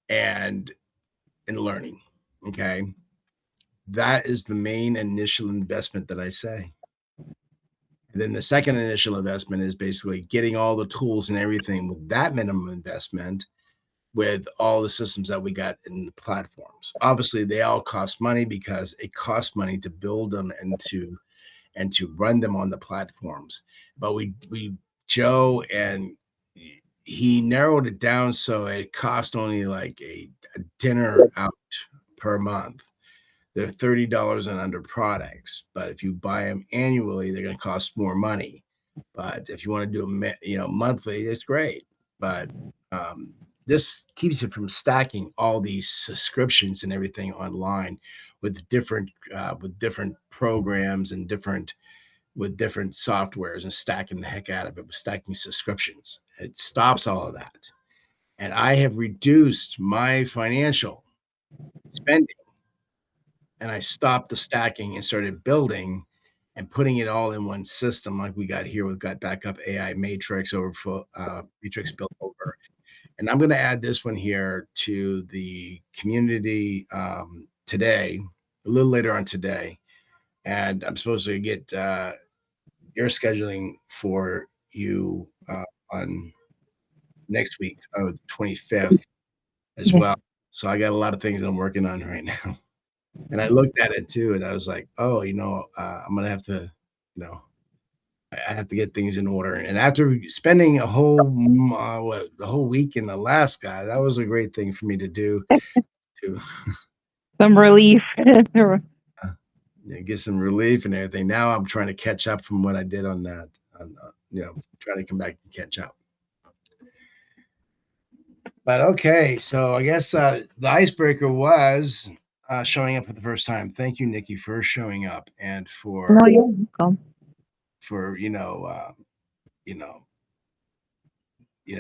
S1: and learning. Okay, that is the main initial investment that I say. And then the second initial investment is basically getting all the tools and everything with that minimum investment with all the systems that we got in the platforms. Obviously, they all cost money because it costs money to build them and to run them on the platforms. But we Joe, and he narrowed it down so it cost only like a dinner out per month. They're $30 and under products, but if you buy them annually, they're going to cost more money. But if you want to do them, monthly, it's great. But this keeps you from stacking all these subscriptions and everything online with different programs and different softwares, and stacking the heck out of it with stacking subscriptions. It stops all of that. And I have reduced my financial spending, and I stopped the stacking and started building and putting it all in one system like we got here. We've got backup AI matrix over Matrix built over, And I'm going to add this one here to the community today, a little later on today. And I'm supposed to get your scheduling for you on next week, the 25th as well. So I got a lot of things that I'm working on right now. And I looked at it too, and I was like, oh, I'm going to have to, I have to get things in order. And after spending a whole week in Alaska, that was a great thing for me to do to
S2: Some relief.
S1: get some relief and everything. Now I'm trying to catch up from what I did on that. Trying to come back and catch up. But okay, so I guess the icebreaker was showing up for the first time. Thank you, Nikki, for showing up and for
S2: No, you're welcome.
S1: for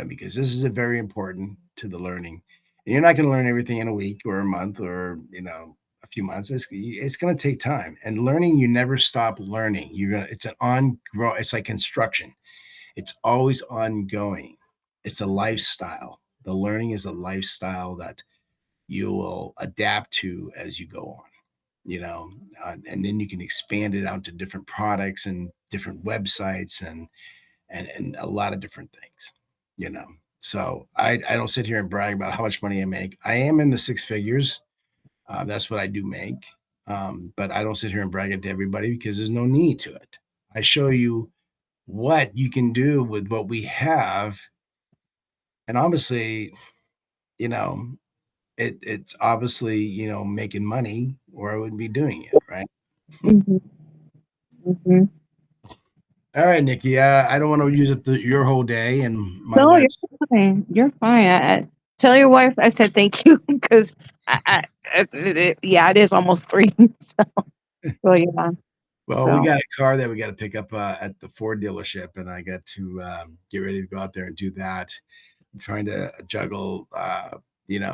S1: because this is a very important to the learning. And you're not going to learn everything in a week or a month or a few months. It's going to take time. And learning, you never stop learning. It's an ongoing. It's like construction. It's always ongoing. It's a lifestyle. The learning is a lifestyle that you will adapt to as you go on. And then you can expand it out to different products and different websites and a lot of different things. So I don't sit here and brag about how much money I make. I am in the six figures. That's what I do make. But I don't sit here and brag it to everybody because there's no need to it. I show you what you can do with what we have. And obviously, it's obviously, making money or I wouldn't be doing it, right?
S2: Mm-hmm. Mm-hmm.
S1: All right, Nikki. I don't want to use up your whole day and my
S2: No, you're
S1: wife's.
S2: fine. You're fine. I tell your wife I said thank you because it is almost 3. So yeah.
S1: Well, we
S2: So
S1: got a car that we got to pick up at the Ford dealership, and I got to get ready to go out there and do that. I'm trying to juggle,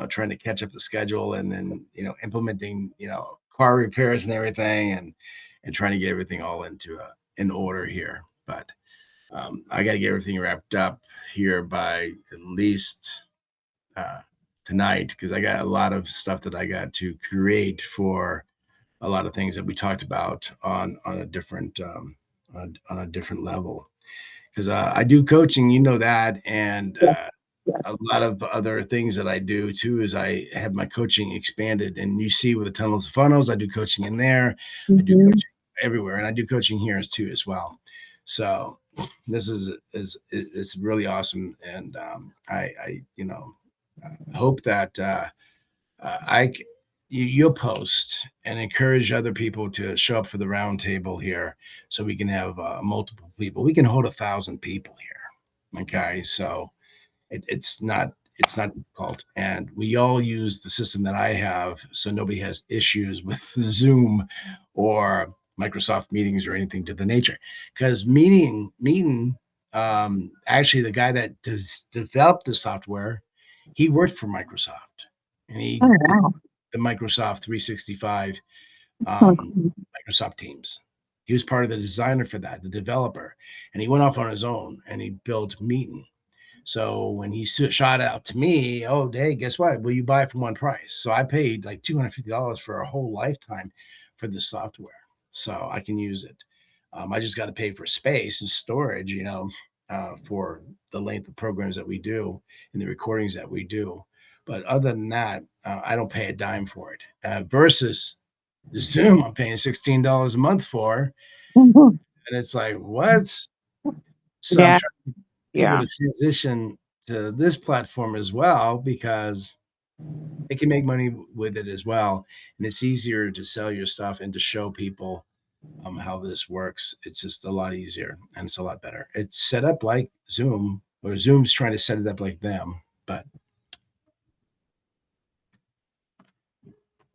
S1: trying to catch up the schedule, and then implementing car repairs and everything, and trying to get everything all in order here. But I got to get everything wrapped up here by at least tonight because I got a lot of stuff that I got to create for a lot of things that we talked about on a different level because I do coaching, that, and a lot of other things that I do too is I have my coaching expanded, and you see with the tunnels of funnels, I do coaching in there, I do coaching everywhere, and I do coaching here too as well. So this is really awesome, and I hope that you'll post and encourage other people to show up for the roundtable here so we can have multiple people. We can hold 1,000 people here. Okay. So it's not difficult. And we all use the system that I have. So nobody has issues with Zoom or Microsoft meetings or anything to the nature because meeting, actually the guy that developed the software, he worked for Microsoft and he the Microsoft 365 Microsoft Teams. He was part of the designer for that, the developer, and he went off on his own and he built Meeting. So when he shot out to me, oh, hey, guess what? Will you buy it for one price? So I paid like $250 for a whole lifetime for the software, so I can use it. I just got to pay for space and storage, for the length of programs that we do and the recordings that we do. But other than that, I don't pay a dime for it. Versus Zoom, I'm paying $16 a month for, and it's like what? So I'm trying to get people to transition to this platform as well because they can make money with it as well, and it's easier to sell your stuff and to show people how this works. It's just a lot easier and it's a lot better. It's set up like Zoom, or Zoom's trying to set it up like them, but.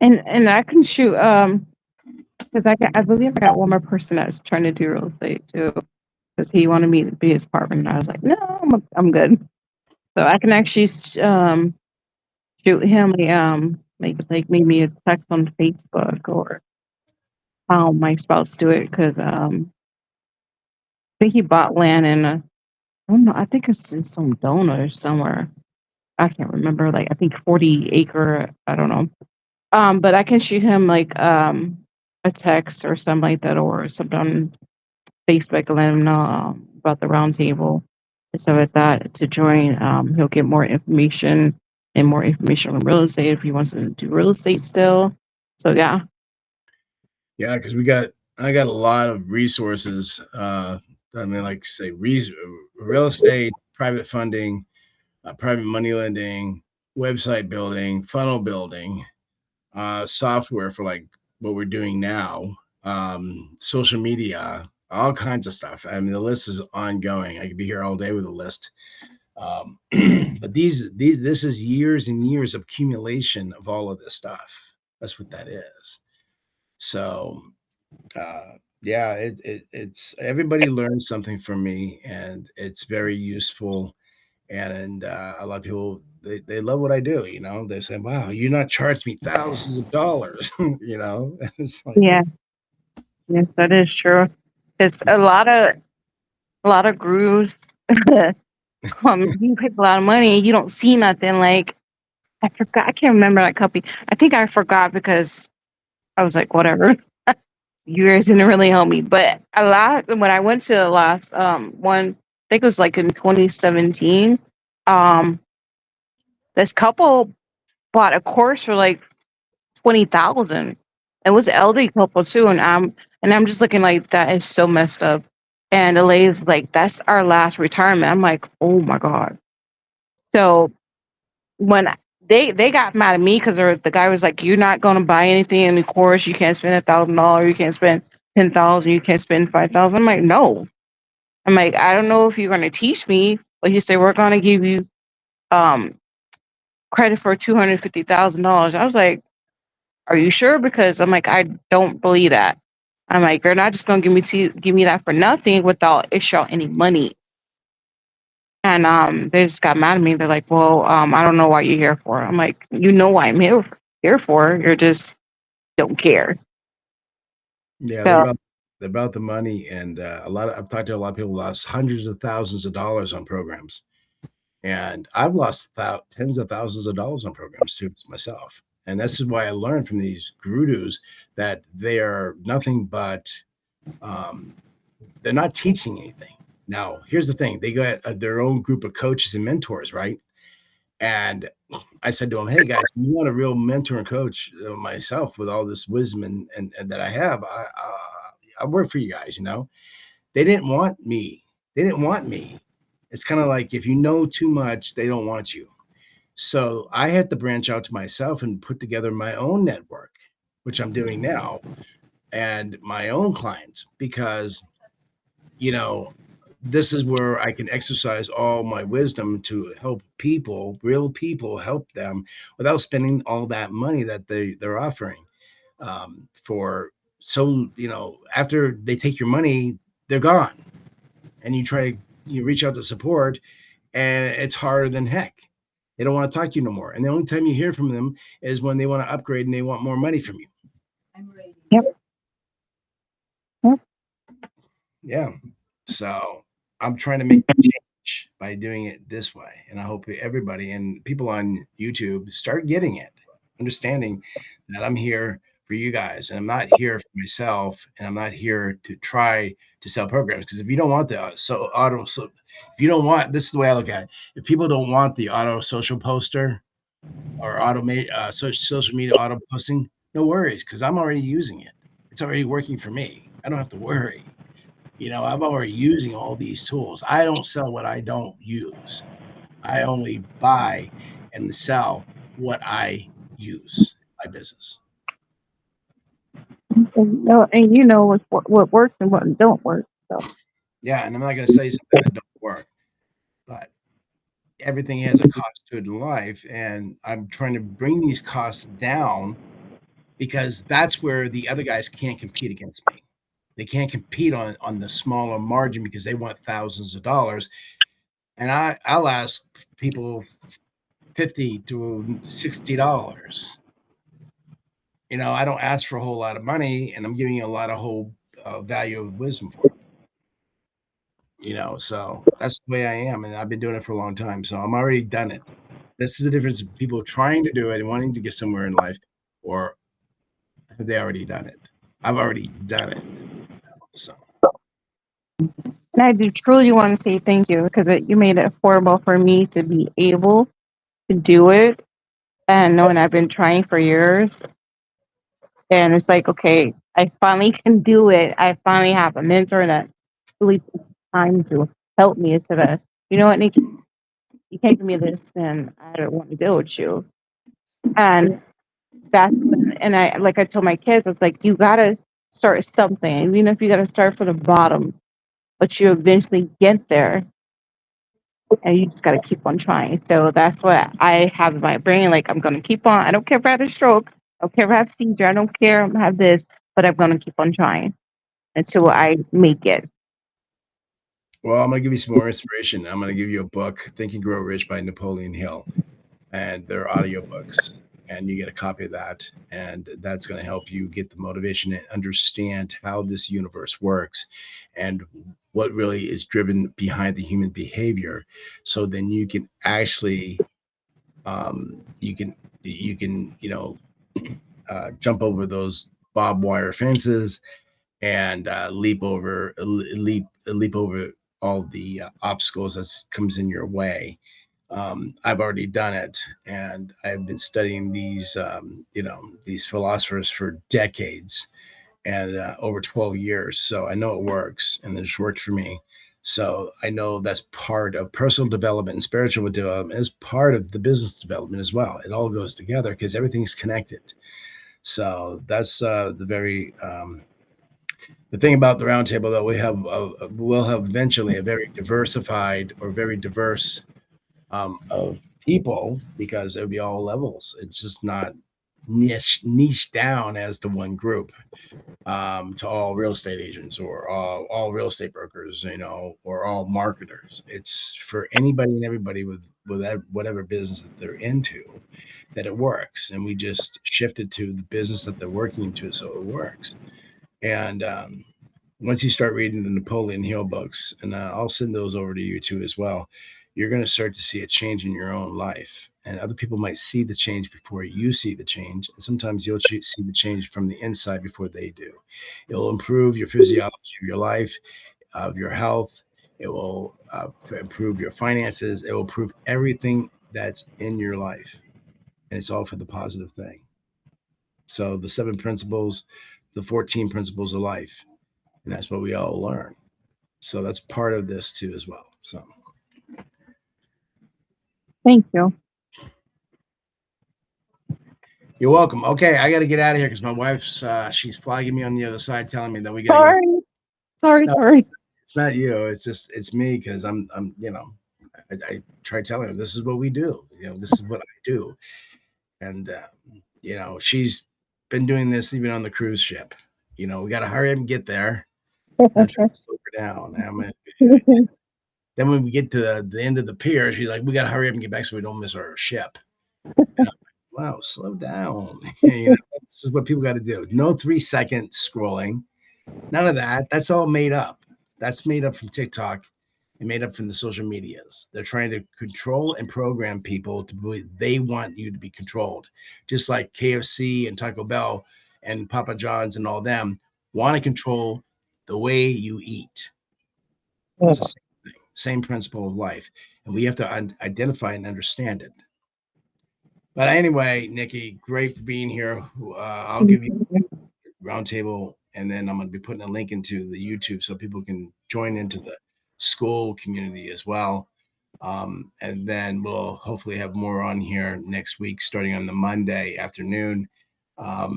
S2: and I can shoot because I believe I got one more person that's trying to do real estate too because he wanted me to be his partner and I was like no I'm good, so I can actually shoot him like maybe a text on Facebook or how my spouse do it because I think he bought land in I don't know, I think it's in some donor somewhere. I can't remember, like, I think 40 acre, I don't know. But I can shoot him like a text or something like that, or something on Facebook and let him know about the round table and stuff like that to join. He'll get more information and more information on real estate if he wants to do real estate still. So yeah.
S1: Yeah, because I got a lot of resources. I mean, like say real estate, private funding, private money lending, website building, funnel building, software for like what we're doing now, social media, all kinds of stuff. I mean, the list is ongoing. I could be here all day with a list. But this is years and years of accumulation of all of this stuff. That's what that is. So, yeah, it's everybody learns something from me, and it's very useful. And a lot of people they love what I do. You know, they say, "Wow, you're not charging me thousands of dollars." You know, it's like,
S2: Yeah. Yes, that is true. It's a lot of gurus. You pay a lot of money, you don't see nothing. Like I forgot, I can't remember that company. I think I forgot because I was like, whatever. You guys didn't really help me. But a lot when I went to the last one, I think it was like in 2017. Um, this couple bought a course for like 20,000. It was an elderly couple too, and I'm just looking like that is so messed up. And the lady's like, "That's our last retirement." I'm like, "Oh my god!" So when they got mad at me because the guy was like, "You're not going to buy anything in the course. You can't spend $1,000. You can't spend 10,000. You can't spend 5,000." I'm like, "No." I'm like, "I don't know if you're going to teach me," but he said, "We're going to give you um credit for $250,000." I was like, "Are you sure?" Because I'm like, I don't believe that. I'm like, "You're not just gonna give me that for nothing without extra any money." And they just got mad at me. They're like, "Well, I don't know what you're here for." I'm like, "You know what I'm here for. You're just don't care."
S1: yeah,
S2: So
S1: they're about the money, and I've talked to a lot of people who lost hundreds of thousands of dollars on programs. And I've lost tens of thousands of dollars on programs too myself. And this is why I learned from these gurus that they are nothing but um, they're not teaching anything. Now, here's the thing: they got their own group of coaches and mentors, right? And I said to them, "Hey guys, you want a real mentor and coach myself with all this wisdom and that I have? I work for you guys, you know." They didn't want me. They didn't want me. It's kind of like if you know too much, they don't want you. So I had to branch out to myself and put together my own network, which I'm doing now, and my own clients because, you know, this is where I can exercise all my wisdom to help people, real people, help them without spending all that money that they're offering for. So, you know, after they take your money, they're gone and you reach out to support and it's harder than heck. They don't want to talk to you no more. And the only time you hear from them is when they want to upgrade and they want more money from you.
S2: yep. Yep.
S1: Yeah. So I'm trying to make the change by doing it this way. And I hope everybody and people on YouTube start getting it, understanding that I'm here for you guys and I'm not here for myself and I'm not here to try to sell programs. Because if you don't want if you don't want, this is the way I look at it. If people don't want the auto social poster or social media auto posting, no worries because I'm already using it. It's already working for me. I don't have to worry. You know, I'm already using all these tools. I don't sell what I don't use. I only buy and sell what I use in my business.
S2: And you know what works and what don't work. So
S1: Yeah, and I'm not going to say something that don't work, but everything has a cost to it in life, and I'm trying to bring these costs down because that's where the other guys can't compete against me. They can't compete on the smaller margin because they want thousands of dollars. And I'll ask people $50 to $60. You know, I don't ask for a whole lot of money, and I'm giving you a lot of whole value of wisdom for it. You know, so that's the way I am, and I've been doing it for a long time. So I'm already done it. This is the difference of people trying to do it and wanting to get somewhere in life, or have they already done it? I've already done it. So
S2: And I do truly want to say thank you because you made it affordable for me to be able to do it. And knowing I've been trying for years, and it's like, okay, I finally can do it. I finally have a mentor that really took time to help me instead of, you know what, Nikki, you can't give me this, then I don't want to deal with you. And that's when, and I, like I told my kids, it's like, you gotta start something, even if you gotta start from the bottom, but you eventually get there and you just gotta keep on trying. So that's what I have in my brain. Like, I'm gonna keep on. I don't care if I have a stroke. I don't care if I have seizure. I don't care if I have this, but I'm gonna keep on trying until I make it.
S1: well, I'm gonna give you some more inspiration. I'm gonna give you a book, Think and Grow Rich by Napoleon Hill, and they're audiobooks. And you get a copy of that, and that's going to help you get the motivation and understand how this universe works and what really is driven behind the human behavior. So then you can actually, you can, jump over those barbed wire fences and leap over all the obstacles that comes in your way. I've already done it, and I've been studying these philosophers for decades and over 12 years. So I know it works, and it's worked for me. So I know that's part of personal development, and spiritual development is part of the business development as well. It all goes together because everything's connected. So that's the thing about the roundtable, though. We'll have eventually a very diversified or very diverse of people because it'll be all levels. It's just not niche down as to one group, to all real estate agents or all real estate brokers, or all marketers. It's for anybody and everybody with whatever business that they're into, that it works. And we just shifted to the business that they're working into, so it works. And once you start reading the Napoleon Hill books, and I'll send those over to you too as well, you're going to start to see a change in your own life. And other people might see the change before you see the change. And sometimes you'll see the change from the inside before they do. It'll improve your physiology of your life, of your health. It will improve your finances. It will improve everything that's in your life. And it's all for the positive thing. So the 7 principles, the 14 principles of life, and that's what we all learn. So that's part of this too as well. So
S2: Thank you.
S1: you're welcome. Okay, I got to get out of here because my wife's she's flagging me on the other side, telling me that we got to
S2: Sorry.
S1: go.
S2: Sorry,
S1: No,
S2: sorry.
S1: it's not you. It's me because I'm I try telling her this is what we do. This is what I do, and she's been doing this even on the cruise ship. We got to hurry up and get there. I'm trying to slow her down. Then when we get to the end of the pier, she's like, "We got to hurry up and get back so we don't miss our ship." And I'm like, wow, slow down. This is what people got to do. No 3-second scrolling. None of that. That's all made up. That's made up from TikTok and made up from the social medias. They're trying to control and program people to believe they want you to be controlled. Just like KFC and Taco Bell and Papa John's and all them want to control the way you eat. It's the same thing, same principle of life. And we have to identify and understand it. But anyway, Nikki, great for being here. I'll give you roundtable, and then I'm going to be putting a link into the YouTube so people can join into the school community as well. And then we'll hopefully have more on here next week, starting on the Monday afternoon. I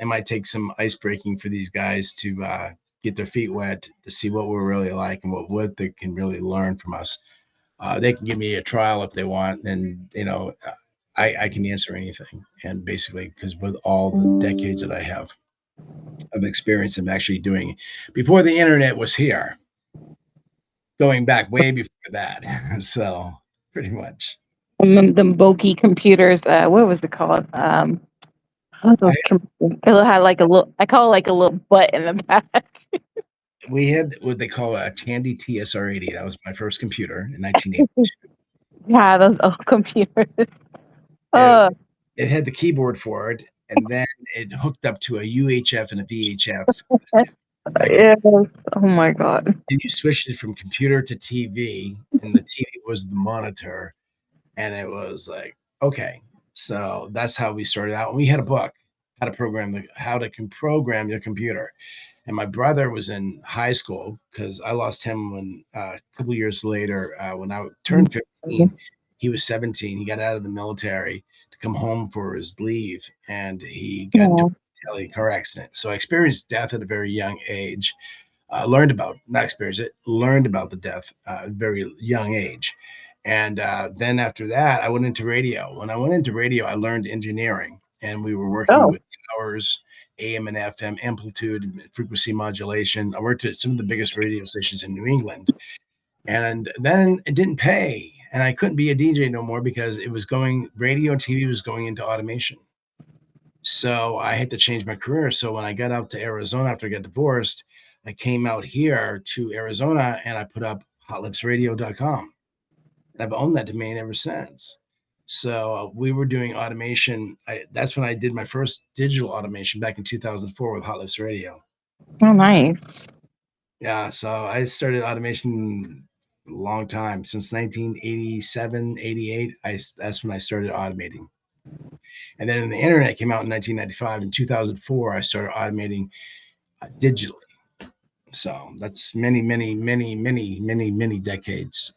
S1: might take some ice breaking for these guys to get their feet wet to see what we're really like and what they can really learn from us. They can give me a trial if they want, and I can answer anything. And basically, because with all the decades that I have of experience of actually doing before the internet was here, going back way before that. So pretty much.
S2: And them bulky computers, what was it called? What was those it had like a little, I call it like a little butt in the back.
S1: We had what they call a Tandy TSR-80. That was my first computer in 1982.
S2: Yeah, those old computers.
S1: It, it had the keyboard for it, and then it hooked up to a UHF and a VHF.
S2: Yes. Oh my god.
S1: Then you switched it from computer to TV, and the TV was the monitor, and it was like, okay. So that's how we started out. And we had a book, how to program your computer. And my brother was in high school because I lost him when a couple years later, when I turned 15, he was 17. He got out of the military to come home for his leave, and he got into a fatality car accident. So I experienced death at a very young age. Learned about, not experienced it, learned about the death at a very young age. And then after that, I went into radio. When I went into radio, I learned engineering, and we were working with towers, AM and FM, amplitude, frequency modulation. I worked at some of the biggest radio stations in New England. And then it didn't pay. And I couldn't be a DJ no more because radio and TV was going into automation. So I had to change my career. So when I got out to Arizona after I got divorced, I came out here to Arizona and I put up hotlipsradio.com. And I've owned that domain ever since. So we were doing automation. That's when I did my first digital automation back in 2004 with Hot Lips Radio.
S2: Oh, nice.
S1: Yeah, so I started automation a long time, since 1987, 88. That's when I started automating. And then the internet came out in 1995. In 2004, I started automating digitally. So that's many, many, many, many, many, many decades.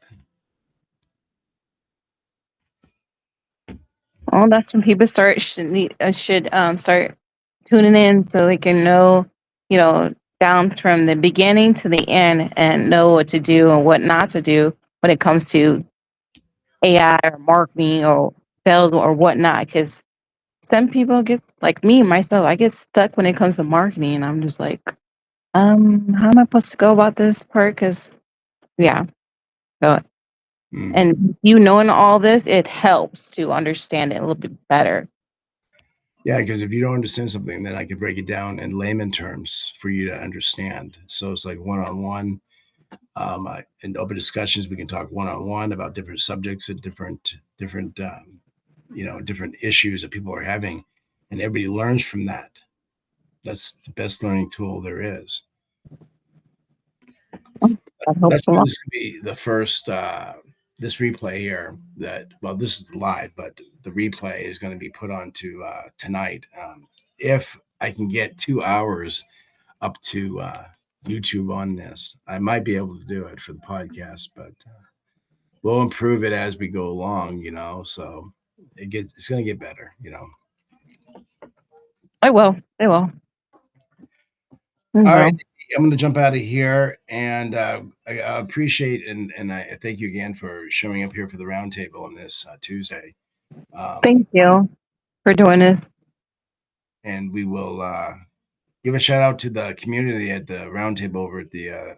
S2: Well, that's when people should start tuning in so they can know, down from the beginning to the end and know what to do and what not to do when it comes to AI or marketing or sales or whatnot. Because some people get, like me myself, I get stuck when it comes to marketing, and I'm just like, how am I supposed to go about this part? Because yeah, so and you knowing all this, it helps to understand it a little bit better.
S1: Yeah, because if you don't understand something, then I could break it down in layman terms for you to understand. So it's like one-on-one. In open discussions, we can talk one-on-one about different subjects and different different issues that people are having, and everybody learns from that. That's the best learning tool there is. That's why this could be the first this replay here this is live, but the replay is going to be put onto tonight. If I can get 2 hours up to YouTube on this, I might be able to do it for the podcast, but we'll improve it as we go along, so it's going to get better.
S2: I will.
S1: All right, I'm going to jump out of here, and I appreciate and I thank you again for showing up here for the roundtable on this Tuesday.
S2: Thank you for doing this.
S1: And we will give a shout out to the community at the roundtable over at the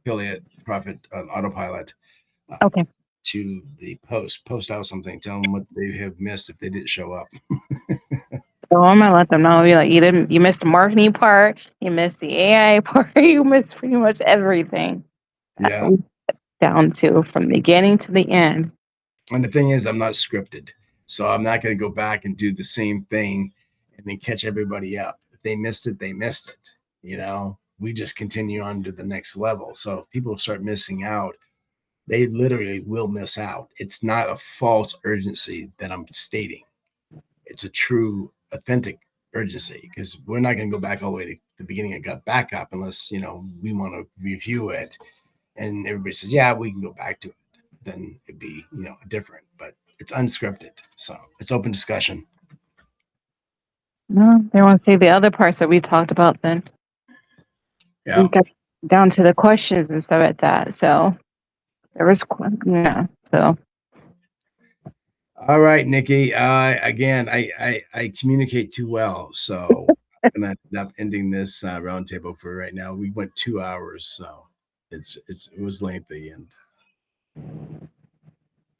S1: affiliate Profit on Autopilot.
S2: Okay.
S1: To the post out something, tell them what they have missed if they didn't show up.
S2: So I'm gonna let them know. Be like, you missed the marketing part, you missed the AI part, you missed pretty much everything.
S1: Yeah.
S2: Down to from the beginning to the end.
S1: And the thing is, I'm not scripted, so I'm not going to go back and do the same thing and then catch everybody up. If they missed it, they missed it. We just continue on to the next level. So if people start missing out, they literally will miss out. It's not a false urgency that I'm stating. It's a true, authentic urgency, because we're not going to go back all the way to the beginning and got back up unless, we want to review it. And everybody says, yeah, we can go back to it. Then it'd be, different, but it's unscripted. So it's open discussion.
S2: No, they want to say the other parts that we talked about then.
S1: Yeah.
S2: We got down to the questions and stuff like that. So there was, so.
S1: All right, Nikki. Again, I communicate too well, so I'm gonna end up ending this roundtable for right now. We went 2 hours, so it was lengthy, and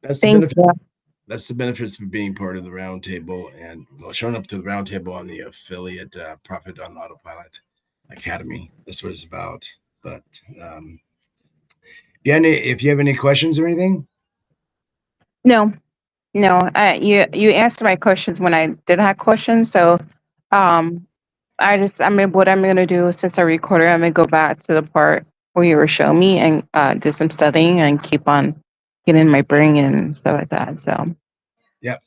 S1: that's the benefit. That's the benefits of being part of the roundtable and showing up to the roundtable on the affiliate Profit on Autopilot Academy. That's what it's about. But if you have any questions or anything.
S2: No, no. You answered my questions when I did have questions. So, um, what I'm gonna do since I recorded, I'm gonna go back to the part where you were showing me and do some studying and keep on getting my brain and stuff like that. So,
S1: Yeah.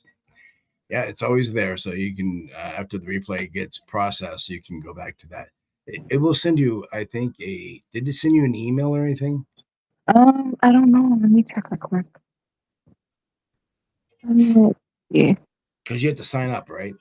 S1: Yeah, it's always there. So you can, after the replay gets processed, you can go back to that. It will send you, I think, did it send you an email or anything?
S2: I don't know. Let me check real quick. Yeah.
S1: Because you have to sign up, right?